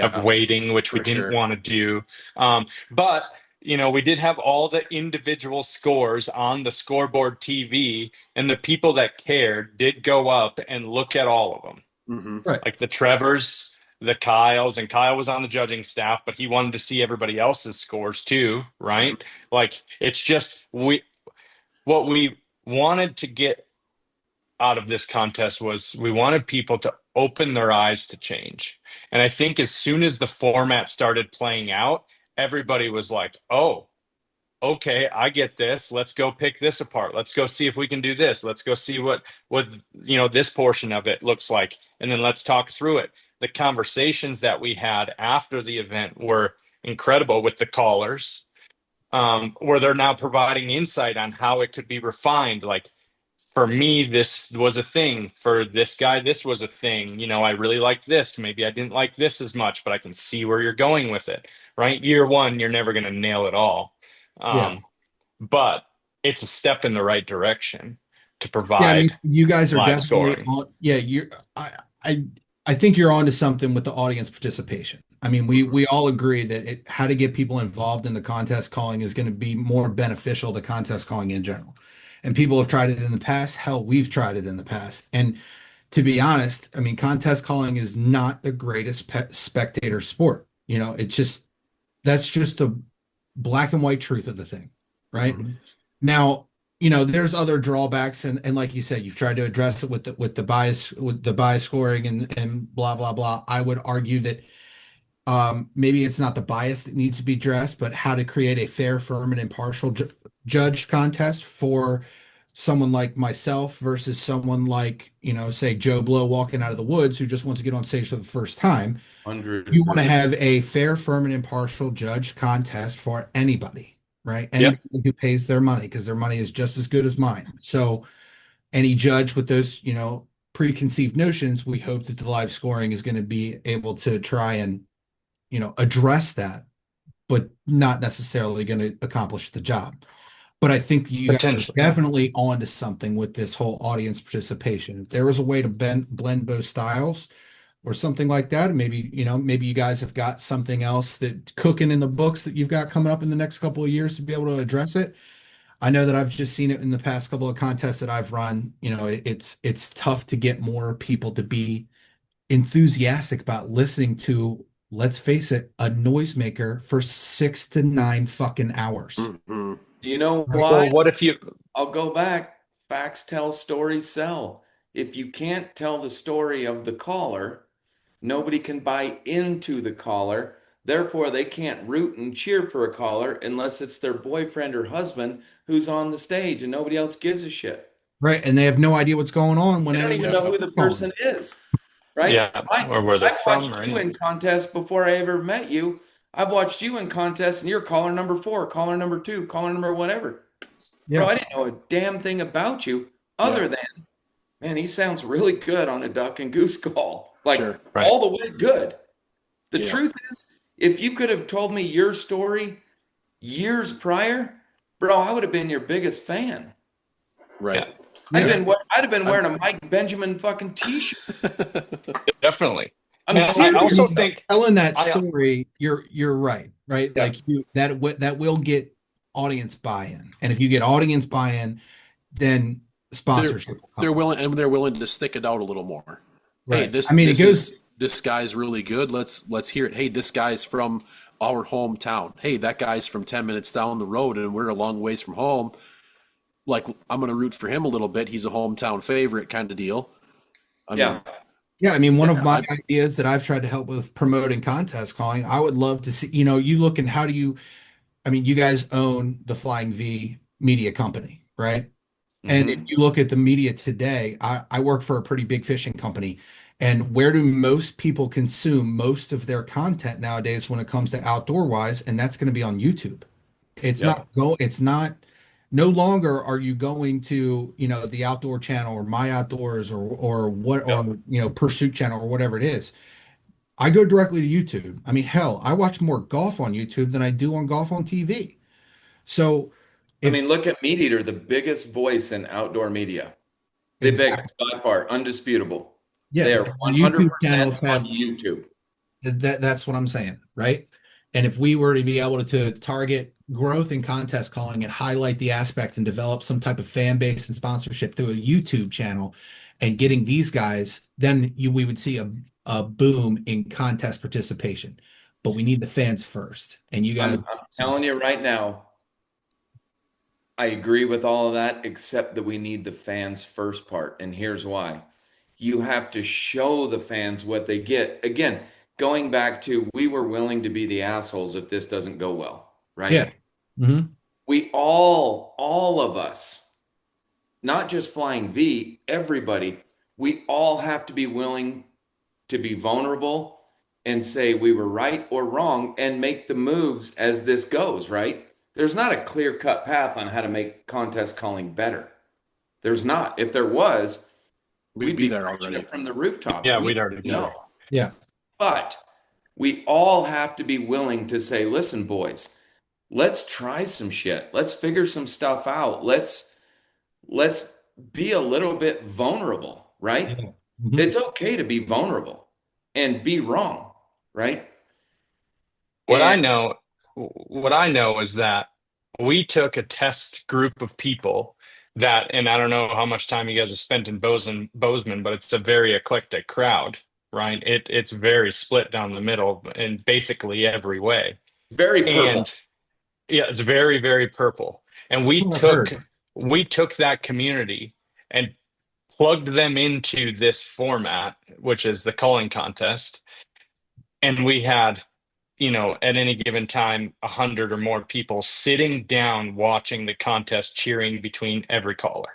Of waiting, which we didn't want to do. But we did have all the individual scores on the scoreboard TV, and the people that cared did go up and look at all of them. Right. Like the Trevors, the Kyles, and Kyle was on the judging staff, but he wanted to see everybody else's scores too, right? Like it's just what we wanted to get out of this contest was we wanted people to open their eyes to change. And I think as soon as the format started playing out, everybody was like, oh, okay, I get this. Let's go pick this apart. Let's go see if we can do this. Let's go see what this portion of it looks like. And then let's talk through it. The conversations that we had after the event were incredible with the callers, where they're now providing insight on how it could be refined. Like, for me, this was a thing. For this guy, this was a thing. I really liked this. Maybe I didn't like this as much, but I can see where you're going with it, right? Year one, you're never going to nail it all. But it's a step in the right direction to provide. Yeah, I mean, you guys are live definitely scoring. I think you're onto something with the audience participation. I mean, we all agree that how to get people involved in the contest calling is going to be more beneficial to contest calling in general. And people have tried it in the past. Hell, we've tried it in the past. And to be honest, I mean, contest calling is not the greatest spectator sport. That's just the black and white truth of the thing, right? Now, there's other drawbacks, and like you said, you've tried to address it with the bias scoring and blah blah blah. I would argue that maybe it's not the bias that needs to be addressed, but how to create a fair, firm, and impartial judge contest for someone like myself versus someone like, say Joe Blow walking out of the woods who just wants to get on stage for the first time. You want to 100%. have a fair, firm, and impartial judge contest for anybody, right? Yep. Anybody who pays their money, because their money is just as good as mine. So any judge with those, preconceived notions, we hope that the live scoring is going to be able to try and, address that, but not necessarily going to accomplish the job. But I think you guys are Potentially. definitely onto something with this whole audience participation. If there was a way to blend both styles or something like that, maybe, maybe you guys have got something else that cooking in the books that you've got coming up in the next couple of years to be able to address it. I know that I've just seen it in the past couple of contests that I've run. It's tough to get more people to be enthusiastic about listening to, let's face it, a noisemaker for 6 to 9 fucking hours. Mhm. You know Right. why? Well, what if you, I'll go back. Facts tell, stories sell. If you can't tell the story of the caller, nobody can buy into the caller. Therefore, they can't root and cheer for a caller unless it's their boyfriend or husband who's on the stage and nobody else gives a shit. Right. And they have no idea what's going on when They don't even anyone else know who is the calling. person is, right? yeah, or where they're I've from watched or you anything. in contests before I ever met you. I've watched you in contests and you're caller number 4, caller number 2, caller number whatever. Bro, I didn't know a damn thing about you other than, man, he sounds really good on a duck and goose call. Like Sure. Right. all the way good. The Yeah. truth is, if you could have told me your story years prior, bro, I would have been your biggest fan. Right. I'd have been wearing a Mike Benjamin fucking t-shirt. Definitely. I'm Now, I serious. also think, Telling that I- story, you're right, right? Yeah. Like that will get audience buy-in. And if you get audience buy-in, then sponsorship will They're come. willing to stick it out a little more. Hey, Right. this I mean, it this goes is this guy's really good. Let's hear it. Hey, this guy's from our hometown. Hey, that guy's from 10 minutes down the road and we're a long ways from home. Like, I'm going to root for him a little bit. He's a hometown favorite kind of deal. I Yeah. mean, Yeah, I mean, one of Yeah, my ideas that I've tried to help with promoting contest calling, I would love to see, you look and how do you, I mean, you guys own the Flying V media company, right? And if Mhm. you look at the media today, I work for a pretty big fishing company. And where do most people consume most of their content nowadays when it comes to outdoor wise? And that's going to be on YouTube. Yep. It's not, no longer are you going to, the Outdoor Channel or My Outdoors or what, Yep. or, Pursuit Channel or whatever it is. I go directly to YouTube. I mean, hell, I watch more golf on YouTube than I do on golf on TV. So I if mean, look at Meat Eater, the biggest voice in outdoor media. The exactly, biggest by far, undisputable. yeah, They are the YouTube 100% channels on have YouTube. that's what I'm saying, right? And if we were to be able to target growth in contest calling and highlight the aspect and develop some type of fan base and sponsorship through a YouTube channel and getting these guys, then we would see a boom in contest participation. But we need the fans first. And you guys, I'm telling you right now, I agree with all of that, except that we need the fans first part. And here's why. You have to show the fans what they get. Again, going back to we were willing to be the assholes if this doesn't go well, right? yeah. hmm We all of us, not just Flying V, everybody, we all have to be willing to be vulnerable and say we were right or wrong and make the moves as this goes, right? There's not a clear-cut path on how to make contest calling better. There's not. If there was, we'd be there preaching already. it from the rooftops. yeah, We we'd already be know. there. Yeah. But we all have to be willing to say, listen, boys, let's try some shit. Let's figure some stuff out. Let's be a little bit vulnerable, right? Yeah. Mhm. It's okay to be vulnerable and be wrong, right? What I And know, what I know is that we took a test group of people that, and I don't know how much time you guys have spent in Bozeman, but it's a very eclectic crowd, right? It's very split down the middle in basically every way. it's very purple. And yeah, it's very, very purple. And That's what I've heard. we took that community and plugged them into this format, which is the calling contest. And we had at any given time, 100 or more people sitting down watching the contest, cheering between every caller.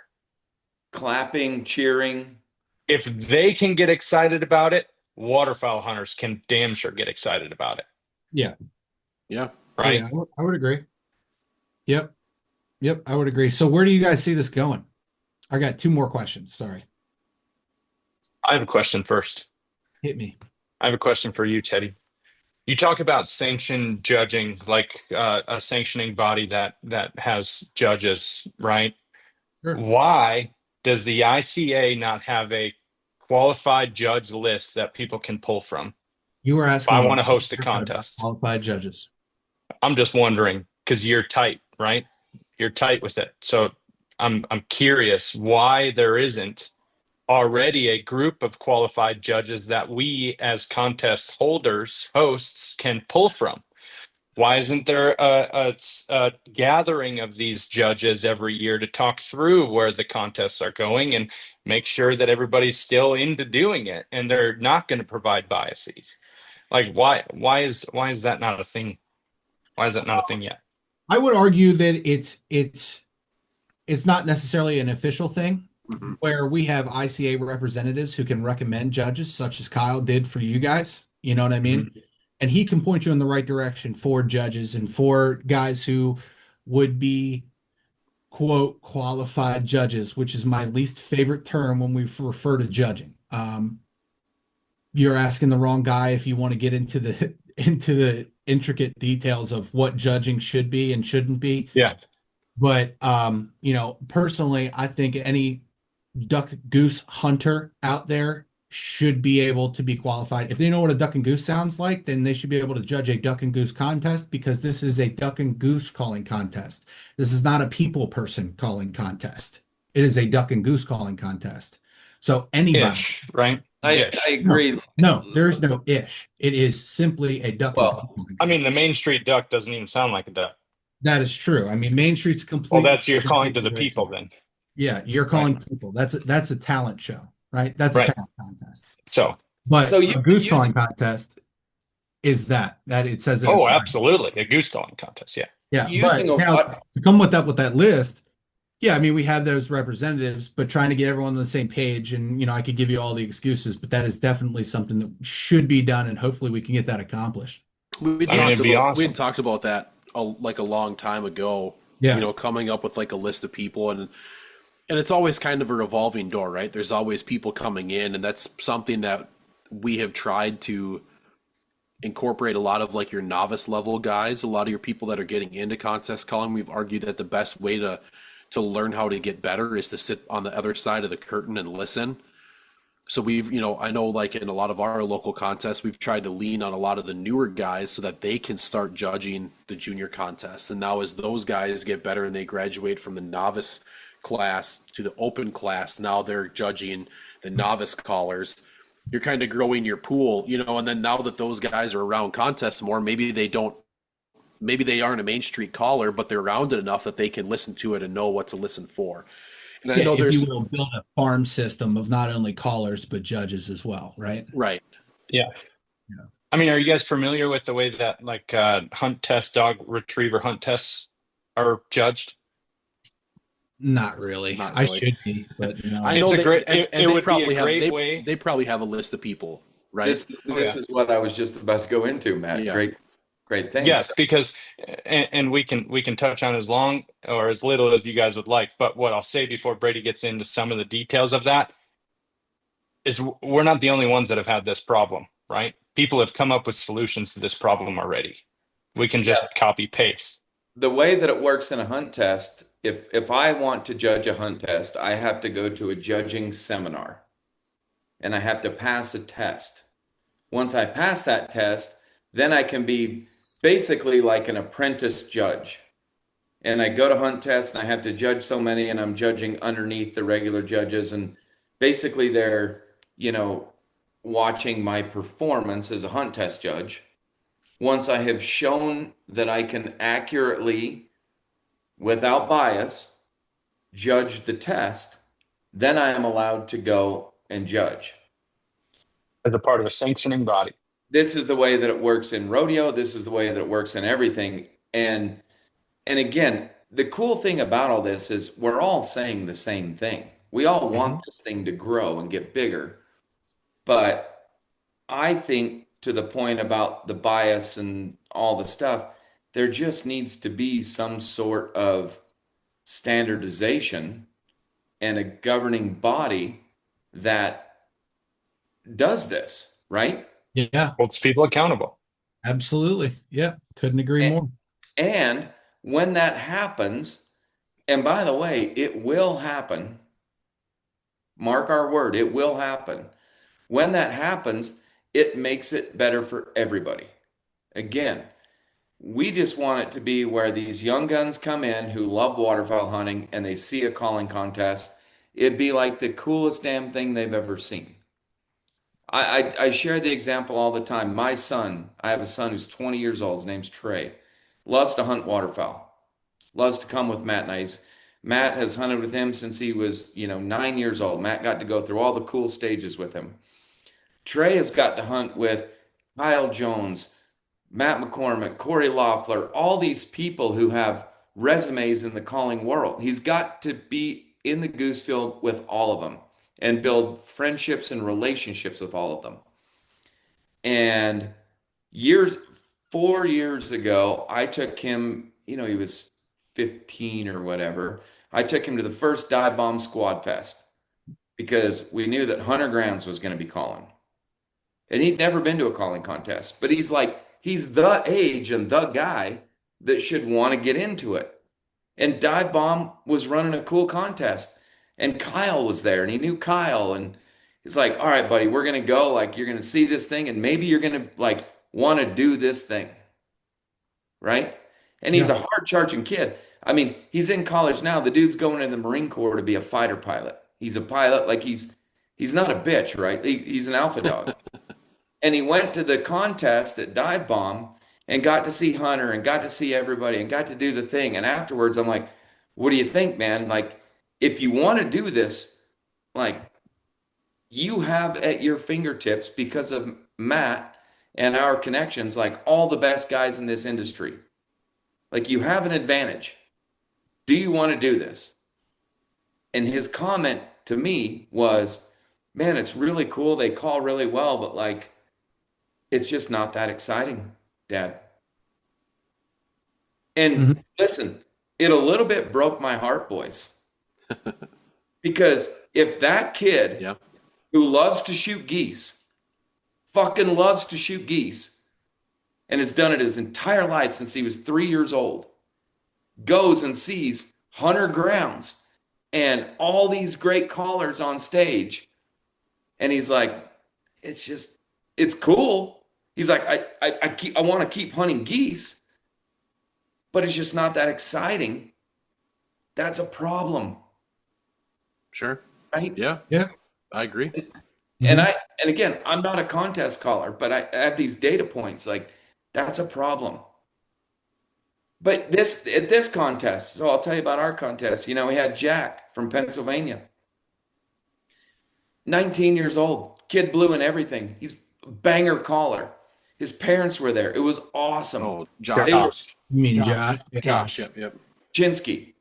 Clapping, cheering. If they can get excited about it, waterfowl hunters can damn sure get excited about it, Yeah. Yeah. right? Yeah, I would agree. Yep. Yep, I would agree. So where do you guys see this going? I got two more questions. Sorry. I have a question first. Hit me. I have a question for you, Teddy. You talk about sanctioned judging, like a sanctioning body that has judges, right? Sure. Why does the ICA not have a qualified judge list that people can pull from? You were asking I what want to host a about contest. qualified judges. I'm just wondering because you're tight, right? You're tight with it. So I'm curious why there isn't already a group of qualified judges that we as contest holders, hosts, can pull from. Why isn't there a gathering of these judges every year to talk through where the contests are going and make sure that everybody's still into doing it and they're not going to provide biases? Like why is that not a thing? Why is that not a thing yet? I would argue that it's not necessarily an official thing Mhm. where we have ICA representatives who can recommend judges, such as Kyle did for you guys. You know what I mean? And he can point you in the right direction for judges and for guys who would be, quote, qualified judges, which is my least favorite term when we refer to judging. You're asking the wrong guy if you want to get into the into the intricate details of what judging should be and shouldn't be. Yeah. But personally, I think any duck goose hunter out there should be able to be qualified. If they know what a duck and goose sounds like, then they should be able to judge a duck and goose contest because this is a duck and goose calling contest. This is not a people person calling contest. It is a duck and goose calling contest. So anybody. Ish, right? I Ish. agree. No, there's no ish. It is simply a duck and Well, goose calling I mean, the contest. Main Street duck doesn't even sound like a duck. That is true. I mean, Main Street's Well, completely. that's you're calling to the people then. Yeah, you're calling people. That's a talent show, right? That's a Right. talent contest. So, But So you a goose use- calling contest is that it says it. oh, absolutely. A goose calling contest. Yeah. Yeah, Using but a now what- to come with that list, yeah, I mean we have those representatives, but trying to get everyone on the same page, and I could give you all the excuses, but that is definitely something that should be done, and hopefully we can get that accomplished. We I mean, it'd be awesome. we had talked about that a long time ago. Yeah. Coming up with like a list of people, and it's always kind of a revolving door, right? There's always people coming in, and that's something that we have tried to incorporate a lot of like your novice level guys, a lot of your people that are getting into contest calling. We've argued that the best way to learn how to get better is to sit on the other side of the curtain and listen. So we've, I know like in a lot of our local contests, we've tried to lean on a lot of the newer guys so that they can start judging the junior contests. And now as those guys get better and they graduate from the novice class to the open class, now they're judging the novice callers. You're kind of growing your pool, and then now that those guys are around contests more, maybe they aren't a Main Street caller, but they're around it enough that they can listen to it and know what to listen for. And I know if there's you will build a farm system of not only callers but judges as well, right? right. Yeah. Yeah. I mean, are you guys familiar with the way that like hunt test, dog retriever hunt tests are judged? Not really. Not I really. should be, but I know It's a they, great- and it they would be probably a have great way. they probably have a list of people, right? This Oh, this yeah. is what I was just about to go into, Matt. Yeah. Great things. Yes, because and we can touch on as long or as little as you guys would like. But what I'll say before Brady gets into some of the details of that is we're not the only ones that have had this problem, right? People have come up with solutions to this problem already. We can just copy paste. The way that it works in a hunt test, if I want to judge a hunt test, I have to go to a judging seminar and I have to pass a test. Once I pass that test, then I can be basically like an apprentice judge. And I go to hunt tests and I have to judge so many, and I'm judging underneath the regular judges, and basically they're, watching my performance as a hunt test judge. Once I have shown that I can accurately, without bias, judge the test, then I am allowed to go and judge. As a part of a sanctioning body. this is the way that it works in rodeo. This is the way that it works in everything. And again, the cool thing about all this is we're all saying the same thing. We all Mm-hmm. want this thing to grow and get bigger. But I think to the point about the bias and all the stuff, there just needs to be some sort of standardization and a governing body that does this, right? Yeah, Holds people accountable. absolutely. Yeah, couldn't agree And, more. and when that happens, and by the way, it will happen, mark our word, it will happen. When that happens, it makes it better for everybody. Again, we just want it to be where these young guns come in who love waterfowl hunting and they see a calling contest. It'd be like the coolest damn thing they've ever seen. I share the example all the time. My son, I have a son who's 20 years old. His name's Trey. Loves to hunt waterfowl. Loves to come with Matt and I. Matt has hunted with him since he was, 9 years old. Matt got to go through all the cool stages with him. Trey has got to hunt with Kyle Jones, Matt McCormick, Corey Loeffler, all these people who have resumes in the calling world. He's got to be in the goose field with all of them and build friendships and relationships with all of them. And years, 4 years ago, I took him, he was 15 or whatever. I took him to the first Dive Bomb Squad Fest because we knew that Hunter Grounds was going to be calling. And he'd never been to a calling contest, but he's the age and the guy that should want to get into it. And Dive Bomb was running a cool contest, and Kyle was there, and he knew Kyle, and he's like, "All right, buddy, we're gonna go. Like, you're gonna see this thing, and maybe you're gonna like want to do this thing, right?" And he's Yeah. a hard charging kid. I mean, he's in college now. The dude's going in the Marine Corps to be a fighter pilot. He's a pilot, like he's not a bitch, right? He's an alpha dog. And he went to the contest at Dive Bomb and got to see Hunter and got to see everybody and got to do the thing. And afterwards, I'm like, what do you think, man? Like, if you want to do this, like, you have at your fingertips, because of Matt and our connections, like all the best guys in this industry. Like, you have an advantage. Do you want to do this? And his comment to me was, man, it's really cool. They call really well, but like, it's just not that exciting, Dad. And listen, it a little bit broke my heart, boys. Because if that kid Yeah. who loves to shoot geese, fucking loves to shoot geese, and has done it his entire life since he was 3 years old, goes and sees Hunter Grounds and all these great callers on stage, and he's like, it's cool. He's like, I want to keep hunting geese, but it's just not that exciting. That's a problem, Sure. right? Yeah. Yeah. I agree. And again, I'm not a contest caller, but I have these data points. Like, that's a problem. But at this contest, so I'll tell you about our contest. We had Jack from Pennsylvania, 19 years old, kid blue and everything. He's a banger caller. His parents were there. It was awesome. Oh, They Josh. were You mean Josh. Josh? Yeah. Josh. Yep. Chinsky.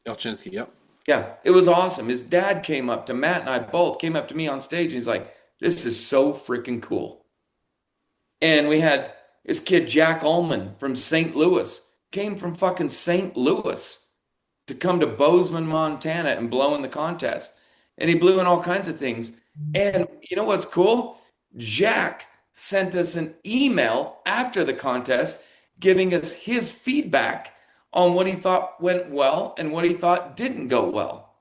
Elchinsky. Yep. Yeah, it was awesome. His dad came up to Matt and I both came up to me on stage. And he's like, this is so freaking cool. And we had this kid, Jack Ullman from St. Louis, came from fucking St. Louis to come to Bozeman, Montana and blow in the contest. And he blew in all kinds of things. And you know what's cool? Jack sent us an email after the contest giving us his feedback on what he thought went well and what he thought didn't go well.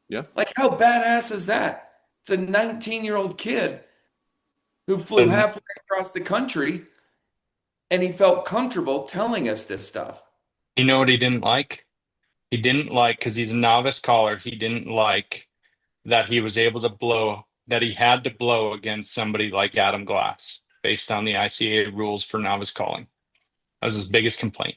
Yeah. Like, how badass is that? It's a 19-year-old kid who flew halfway across the country and he felt comfortable telling us this stuff. You know what he didn't like? He didn't like, because he's a novice caller, he didn't like that he was able to blow, that he had to blow against somebody like Adam Glass based on the ICA rules for novice calling. That was his biggest complaint.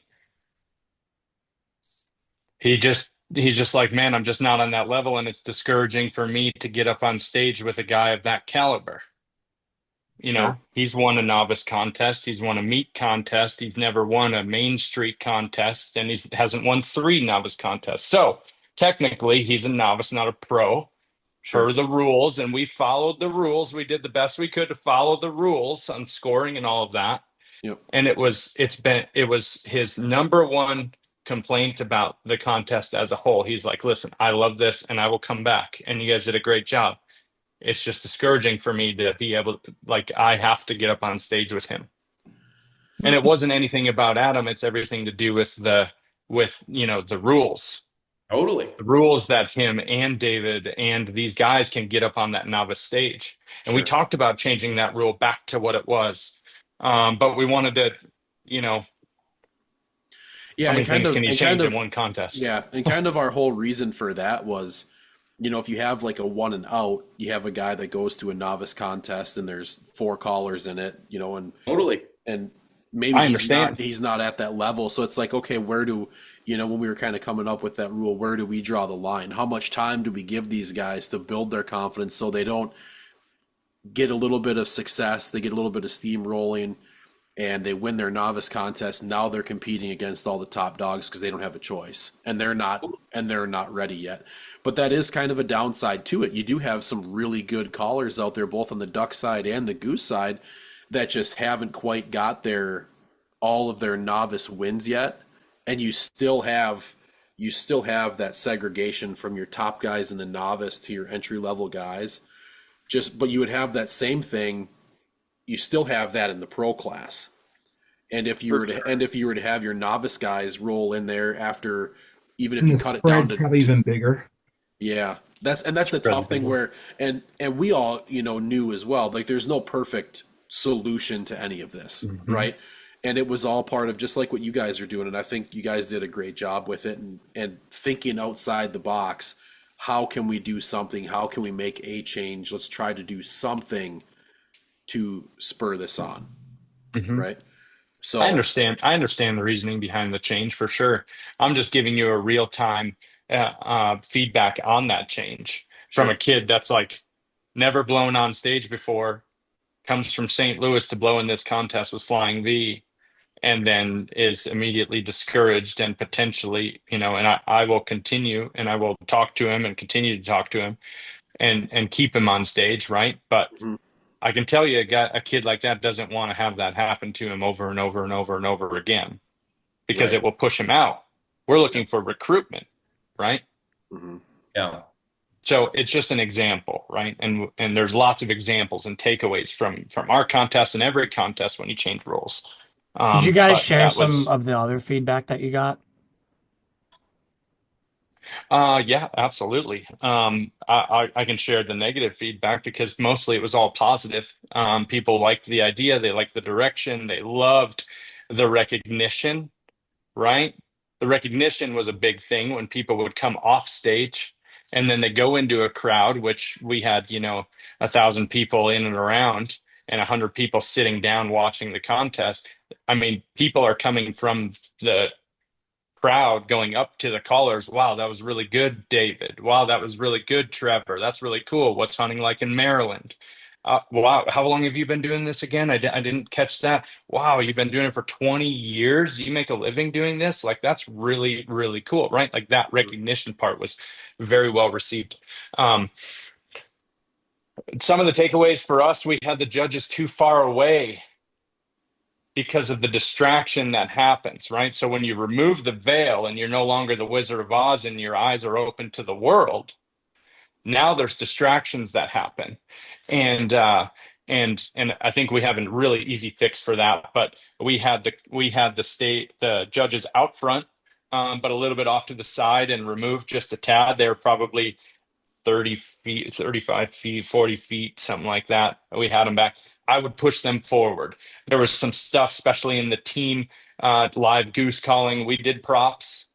He's just like, man, I'm just not on that level, and it's discouraging for me to get up on stage with a guy of that caliber. You Sure. know, he's won a novice contest, he's won a meet contest, he's never won a Main Street contest, and he hasn't won 3 novice contests. So technically, he's a novice, not a pro, per Sure. the rules. And we followed the rules. We did the best we could to follow the rules on scoring and all of that. Yep. And it was his number one complaint about the contest as a whole. He's like, listen, I love this and I will come back. And you guys did a great job. It's just discouraging for me to be able to, like, I have to get up on stage with him. And it wasn't anything about Adam. It's everything to do with the rules. Totally. The rules that him and David and these guys can get up on that novice stage. And we Sure. talked about changing that rule back to what it was. But we wanted to, Yeah, how many and kind things of, can you and change kind in of, one contest? yeah, and kind of our whole reason for that was, if you have like a one and out, you have a guy that goes to a novice contest and there's 4 callers in it, Totally. and maybe I understand. he's not at that level. So it's like, okay, where do, when we were kind of coming up with that rule, where do we draw the line? How much time do we give these guys to build their confidence so they don't get a little bit of success, they get a little bit of steam rolling, and they win their novice contest. Now they're competing against all the top dogs because they don't have a choice, and they're not ready yet. But that is kind of a downside to it. You do have some really good callers out there, both on the duck side and the goose side, that just haven't quite got all of their novice wins yet, and you still have that segregation from your top guys in the novice to your entry level guys. But you would have that same thing. You still have that in the pro class. And if you were to have your novice guys roll in there after, even if And you the cut it down spread's to probably even bigger. yeah, that's the tough thing where, and we all, knew as well, like there's no perfect solution to any of this, right? And it was all part of just like what you guys are doing. And I think you guys did a great job with it, and thinking outside the box. How can we do something? How can we make a change? Let's try to do something to spur this on, right? So I understand the reasoning behind the change for sure. I'm just giving you a real time feedback on that change from Sure. a kid that's like never blown on stage before, comes from St. Louis to blow in this contest with Flying V, and then is immediately discouraged and potentially, and I will continue and I will talk to him and continue to talk to him and keep him on stage, right? But Mhm. I can tell you a kid like that doesn't want to have that happen to him over and over and over and over again, because Right. it will push him out. We're looking for recruitment, right? Mhm. Yeah. So it's just an example, right? And there's lots of examples and takeaways from our contest and every contest when you change rules. Did you guys But share that some was of the other feedback that you got? yeah, absolutely. I can share the negative feedback because mostly it was all positive. People liked the idea, they liked the direction, they loved the recognition, right? The recognition was a big thing when people would come off stage and then they go into a crowd, which we had, 1,000 people in and around and 100 people sitting down watching the contest. I mean, people are coming from the crowd going up to the callers. Wow, that was really good, David. Wow, that was really good, Trevor. That's really cool. What's hunting like in Maryland? Wow, how long have you been doing this again? I didn't catch that. Wow, you've been doing it for 20 years. You make a living doing this? Like, that's really, really cool, right? Like, that recognition part was very well received. Some of the takeaways for us, we had the judges too far away because of the distraction that happens, right? So when you remove the veil and you're no longer the Wizard of Oz and your eyes are open to the world, now there's distractions that happen. And I think we have a really easy fix for that. But we had the judges out front, but a little bit off to the side and removed just a tad. They were probably 30 feet, 35 feet, 40 feet, something like that. We had them back. I would push them forward. There was some stuff, especially in the team live goose calling. We did props.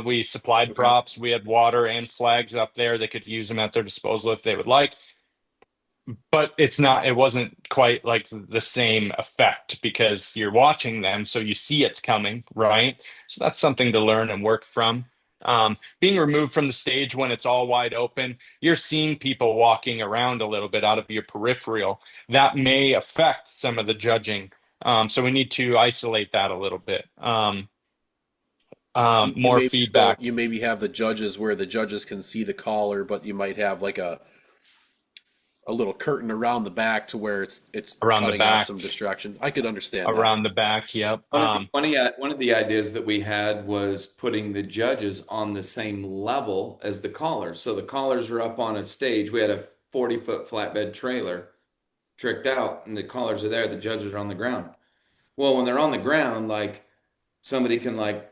We supplied props. We had water and flags up there. They could use them at their disposal if they would like. But it wasn't quite like the same effect because you're watching them, so you see it's coming, right? So that's something to learn and work from. Being removed from the stage when it's all wide open, you're seeing people walking around a little bit out of your peripheral. That may affect some of the judging. So we need to isolate that a little bit. You More maybe still feedback you maybe have the judges where the judges can see the caller, but you might have like a little curtain around the back to where it's around the cutting off back, some distraction. I could understand that. around the back. Yep. One of the ideas that we had was putting the judges on the same level as the callers. So the callers are up on a stage. We had a 40-foot flatbed trailer tricked out, and the callers are there. The judges are on the ground. Well, when they're on the ground, like somebody can like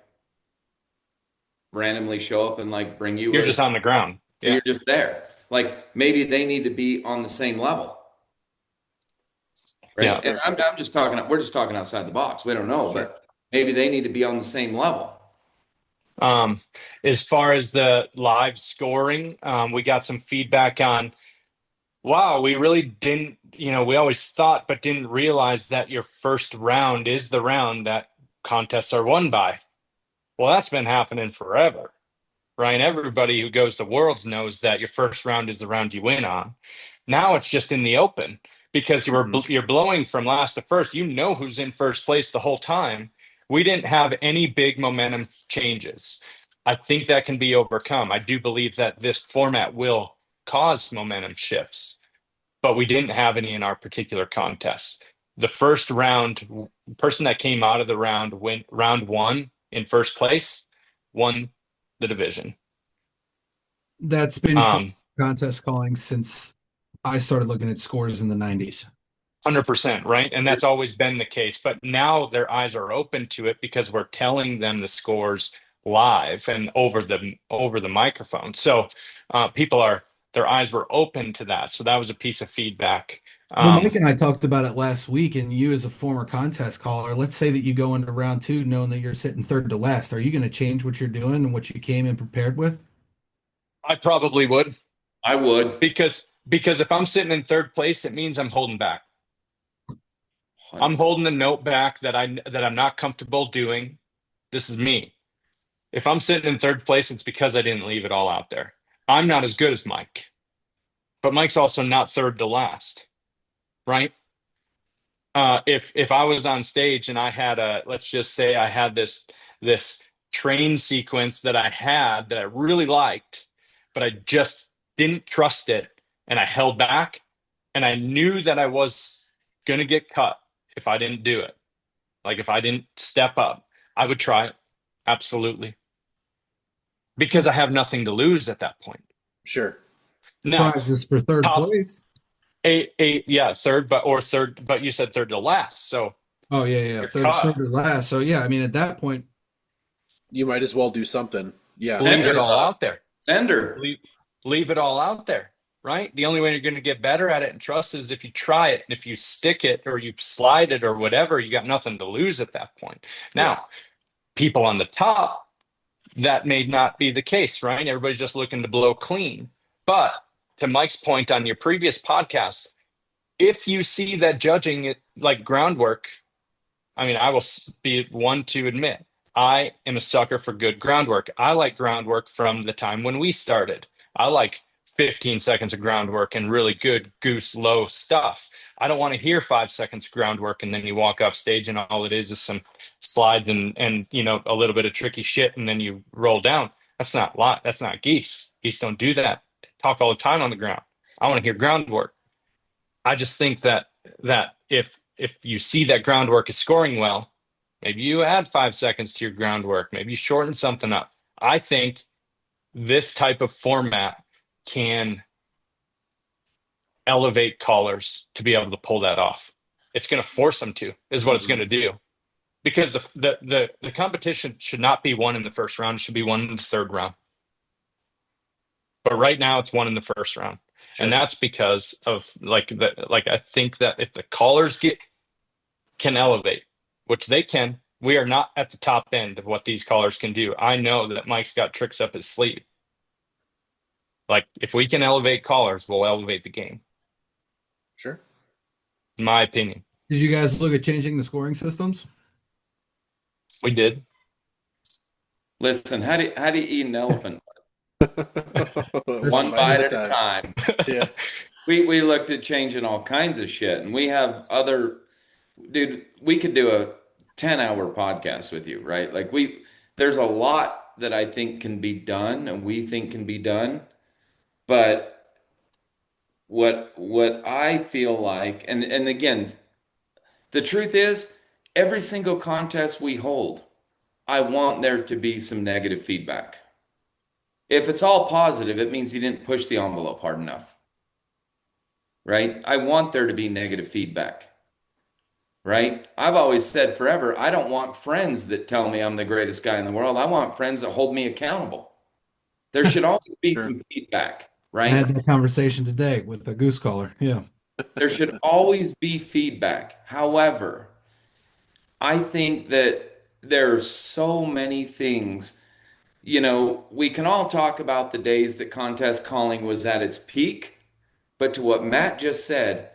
randomly show up and like bring you. You're just on the ground. Yeah. You're just there. Like maybe they need to be on the same level. Right. Yeah. And I'm just talking, we're just talking outside the box. We don't know, Sure. but maybe they need to be on the same level. As far as the live scoring, we got some feedback on, wow, we really didn't, we always thought, but didn't realize that your first round is the round that contests are won by. Well, that's been happening forever, right? Everybody who goes to Worlds knows that your first round is the round you win on. Now it's just in the open because you're blowing from last to first. You know who's in first place the whole time. We didn't have any big momentum changes. I think that can be overcome. I do believe that this format will cause momentum shifts, but we didn't have any in our particular contest. The first round, person that came out of the round went round one in first place, won the division. That's been true contest calling since I started looking at scores in the 90s. 100%, right? And that's always been the case. But now their eyes are open to it because we're telling them the scores live and over the microphone. So their eyes were open to that. So that was a piece of feedback. Well, Mike and I talked about it last week, and you as a former contest caller, let's say that you go into round two knowing that you're sitting third to last. Are you going to change what you're doing and what you came in prepared with? I probably would. I would. Because if I'm sitting in third place, it means I'm holding back. I'm holding a note back that I'm not comfortable doing. This is me. If I'm sitting in third place, it's because I didn't leave it all out there. I'm not as good as Mike, but Mike's also not third to last, right? If I was on stage and I had let's just say I had this train sequence that I really liked, but I just didn't trust it, and I held back, and I knew that I was gonna get cut if I didn't do it. Like if I didn't step up, I would try it. Absolutely. Because I have nothing to lose at that point. Sure. Now, Prizes for third place. Third, but you said third to last. So oh yeah, third to last. So yeah, I mean at that point, you might as well do something. Yeah. Leave it all out there. Sender. Leave it all out there. Right? The only way you're going to get better at it and trust is if you try it. And if you stick it or you slide it or whatever, you got nothing to lose at that point. Now, people on the top, that may not be the case, right? Everybody's just looking to blow clean. But to Mike's point on your previous podcast, if you see that judging it like groundwork, I mean, I will be one to admit, I am a sucker for good groundwork. I like groundwork from the time when we started. I like 15 seconds of groundwork and really good goose low stuff. I don't want to hear 5 seconds of groundwork and then you walk off stage and all it is some slides and a little bit of tricky shit and then you roll down. That's not geese. Geese don't do that. They talk all the time on the ground. I want to hear groundwork. I just think that if you see that groundwork is scoring well, maybe you add 5 seconds to your groundwork. Maybe you shorten something up. I think this type of format can elevate callers to be able to pull that off. It's going to force them to, is what it's going to do. Because the competition should not be won in the first round. It should be won in the third round. But right now it's won in the first round. Sure. And that's because of I think that if the callers can elevate, which they can, we are not at the top end of what these callers can do. I know that Mike's got tricks up his sleeve. Like, if we can elevate callers, we'll elevate the game. Sure. In my opinion. Did you guys look at changing the scoring systems? We did. Listen, how do you eat an elephant? One One bite at bite a at a time. time. Yeah. We looked at changing all kinds of shit, and we have other dude. We could do a 10-hour podcast with you, right? Like there's a lot that I think can be done, and we think can be done, but what I feel like, and again, the truth is, every single contest we hold, I want there to be some negative feedback. If it's all positive, it means you didn't push the envelope hard enough, right? I want there to be negative feedback, right? I've always said forever, I don't want friends that tell me I'm the greatest guy in the world. I want friends that hold me accountable. There should always be Sure. some feedback, I had right? that conversation today with a goose caller. Yeah. There should always be feedback. However, I think that there are so many things. We can all talk about the days that contest calling was at its peak, but to what Matt just said,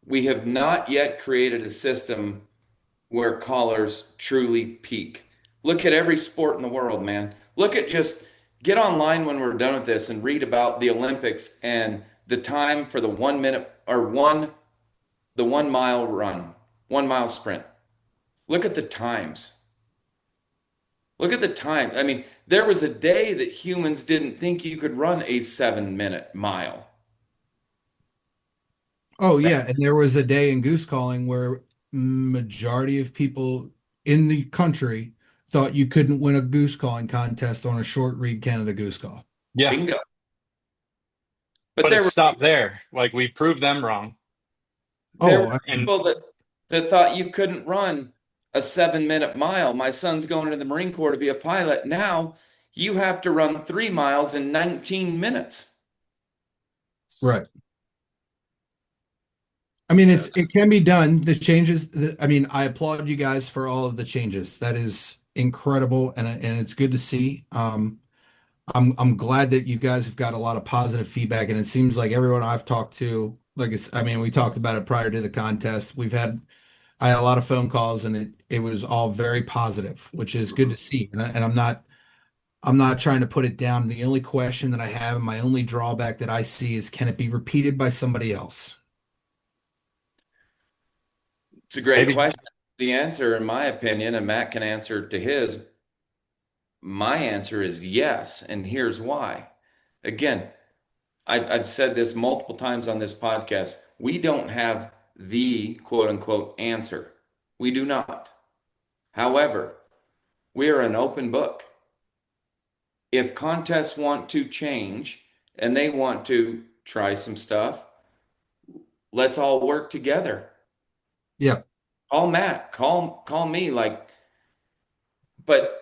we have not yet created a system where callers truly peak. Look at every sport in the world, man. Just get online when we're done with this and read about the Olympics and the time for the 1 minute or the 1 mile run, 1 mile sprint. Look at the times. Look at the time. I mean, there was a day that humans didn't think you could run a 7 minute mile. Oh yeah, and there was a day in goose calling where majority of people in the country thought you couldn't win a goose calling contest on a short reed Canada goose call. Yeah, Bingo. But but there it were stopped there. Like we proved them wrong. there Oh, were And people that thought you couldn't run a 7 minute mile. My son's going into the Marine Corps to be a pilot. Now you have to run 3 miles in 19 minutes. right. I mean, it can be done. The changes, I mean, I applaud you guys for all of the changes. That is incredible, and it's good to see. I'm glad that you guys have got a lot of positive feedback, and it seems like everyone I've talked to, I mean, we talked about it prior to the contest. I had a lot of phone calls, and it was all very positive, which is good to see. And I'm not trying to put it down. The only question that I have, and my only drawback that I see is, can it be repeated by somebody else? It's a great maybe question. The answer, in my opinion, and Matt can answer to his, my answer is yes. And here's why. Again, I've said this multiple times on this podcast. We don't have the quote unquote answer. We do not. However, we are an open book. If contests want to change and they want to try some stuff, let's all work together. Yeah. Call Matt, call me, but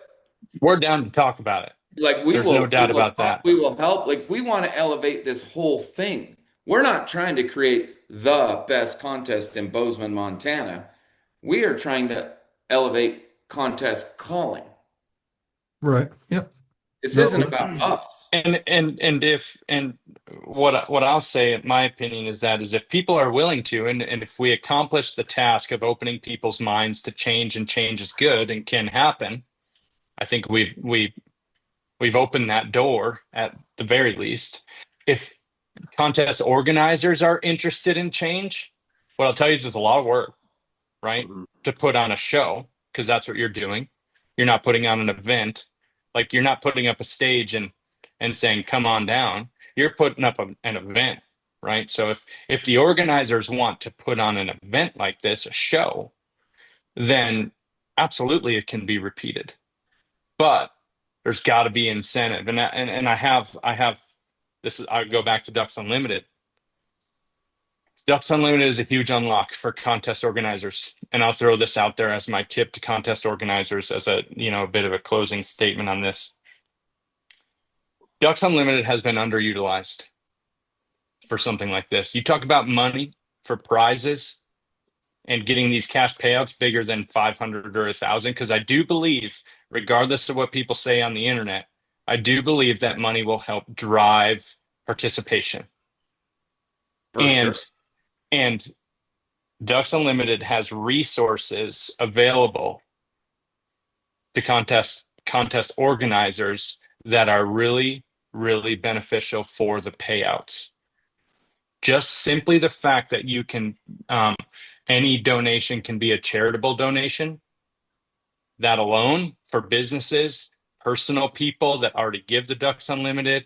we're down to talk about it. like There's no doubt about that. we will help. Like we want to elevate this whole thing. We're not trying to create the best contest in Bozeman, Montana. We are trying to elevate contest calling. Right. Yep. This No, isn't about us. And what I'll say, in my opinion, is if people are willing to, and if we accomplish the task of opening people's minds to change, and change is good and can happen, I think we've opened that door at the very least. If contest organizers are interested in change, what I'll tell you is it's a lot of work, right? Mhm. To put on a show, because that's what you're doing. You're not putting on an event. Like you're not putting up a stage and saying, come on down. You're putting up an event, right? So if the organizers want to put on an event like this, a show, then absolutely it can be repeated. But there's got to be incentive. And I have this is I go back to Ducks Unlimited. Ducks Unlimited is a huge unlock for contest organizers. And I'll throw this out there as my tip to contest organizers as a bit of a closing statement on this. Ducks Unlimited has been underutilized for something like this. You talk about money for prizes and getting these cash payouts bigger than 500 or 1,000, because I do believe, regardless of what people say on the internet, I do believe that money will help drive participation. For And sure. and Ducks Unlimited has resources available to contest organizers that are really, really beneficial for the payouts. Just simply the fact that you can, any donation can be a charitable donation. That alone, for businesses, personal people that already give the Ducks Unlimited,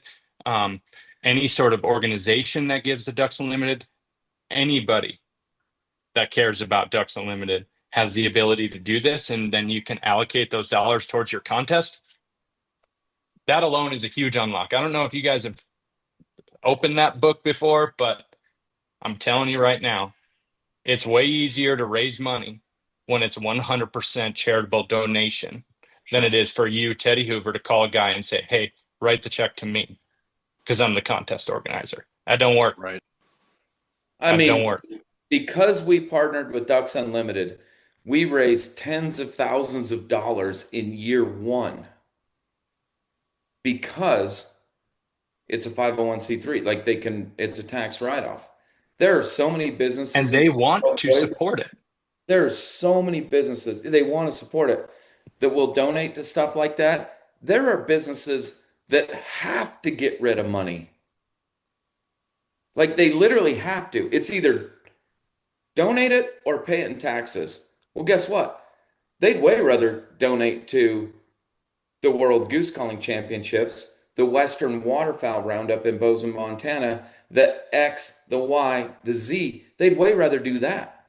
any sort of organization that gives the Ducks Unlimited, anybody that cares about Ducks Unlimited has the ability to do this, and then you can allocate those dollars towards your contest. That alone is a huge unlock. I don't know if you guys have opened that book before, but I'm telling you right now, it's way easier to raise money when it's 100% charitable donation than it is for you, Teddy Hoover, to call a guy and say, hey, write the check to me because I'm the contest organizer. That don't work. Right. I mean, don't work. Because we partnered with Ducks Unlimited, we raised tens of thousands of dollars in year one because it's a 501c3. Like it's a tax write-off. There are so many businesses. And they want to support it. There are so many businesses, they want to support it, that will donate to stuff like that. There are businesses that have to get rid of money. Like they literally have to. It's either donate it or pay it in taxes. Well, guess what? They'd way rather donate to the World Goose Calling Championships, the Western Waterfowl Roundup in Bozeman, Montana, the X, the Y, the Z. They'd way rather do that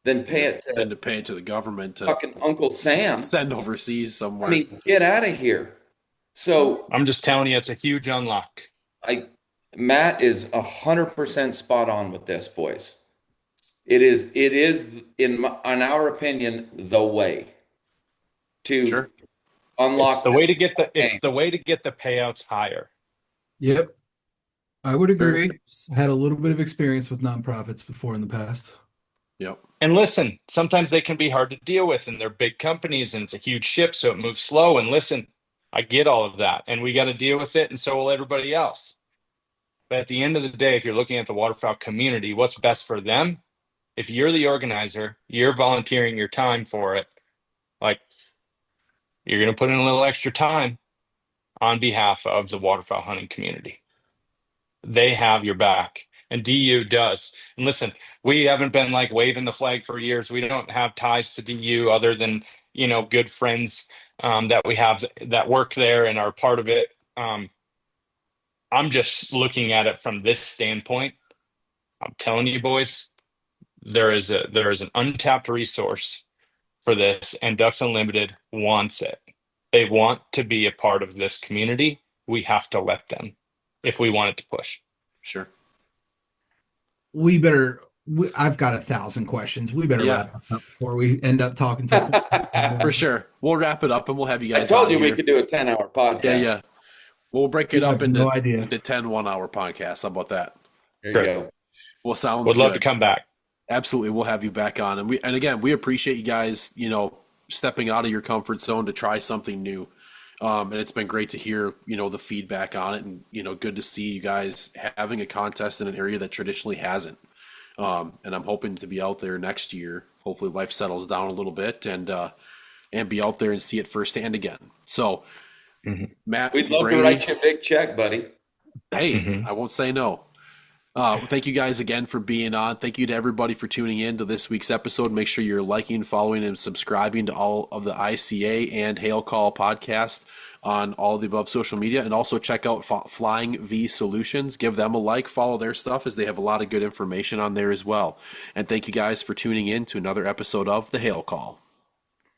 than pay it to the government to fucking Uncle Sam. Send overseas somewhere. I mean, get out of here. So I'm just telling you, it's a huge unlock. Matt is 100% spot on with this, boys. It is in our opinion the way to unlock. It's the way to get the payouts higher. Yep. I would agree. Had a little bit of experience with nonprofits before in the past. Yep. And listen, sometimes they can be hard to deal with, and they're big companies, and it's a huge ship, so it moves slow. And listen, I get all of that, and we got to deal with it, and so will everybody else. But at the end of the day, if you're looking at the waterfowl community, what's best for them? If you're the organizer, you're volunteering your time for it, like you're going to put in a little extra time on behalf of the waterfowl hunting community. They have your back, and DU does. And listen, we haven't been like waving the flag for years. We don't have ties to DU other than, good friends that we have that work there and are part of it. I'm just looking at it from this standpoint. I'm telling you, boys, there is an untapped resource for this, and Ducks Unlimited wants it. They want to be a part of this community. We have to let them if we want it to push. Sure. I've got 1,000 questions. We better wrap this up before we end up talking to For sure. We'll wrap it up and we'll have you guys. I told you here. we could do a 10-hour podcast. Yeah. We'll break it up into no idea. 10 1-hour podcasts. How about that? There you go. Well, sounds Would good. love to come back. Absolutely. We'll have you back on. And again, we appreciate you guys, stepping out of your comfort zone to try something new. And it's been great to hear, the feedback on it, and, good to see you guys having a contest in an area that traditionally hasn't. And I'm hoping to be out there next year. Hopefully life settles down a little bit and be out there and see it firsthand again. So Matt, we'd love Brady, to write you a big check, buddy. Hey, I won't say no. Thank you guys again for being on. Thank you to everybody for tuning in to this week's episode. Make sure you're liking, following, and subscribing to all of the ICA and Hail Call podcast on all of the above social media. And also check out Flying V Solutions. Give them a like, follow their stuff, as they have a lot of good information on there as well. And thank you guys for tuning in to another episode of the Hail Call.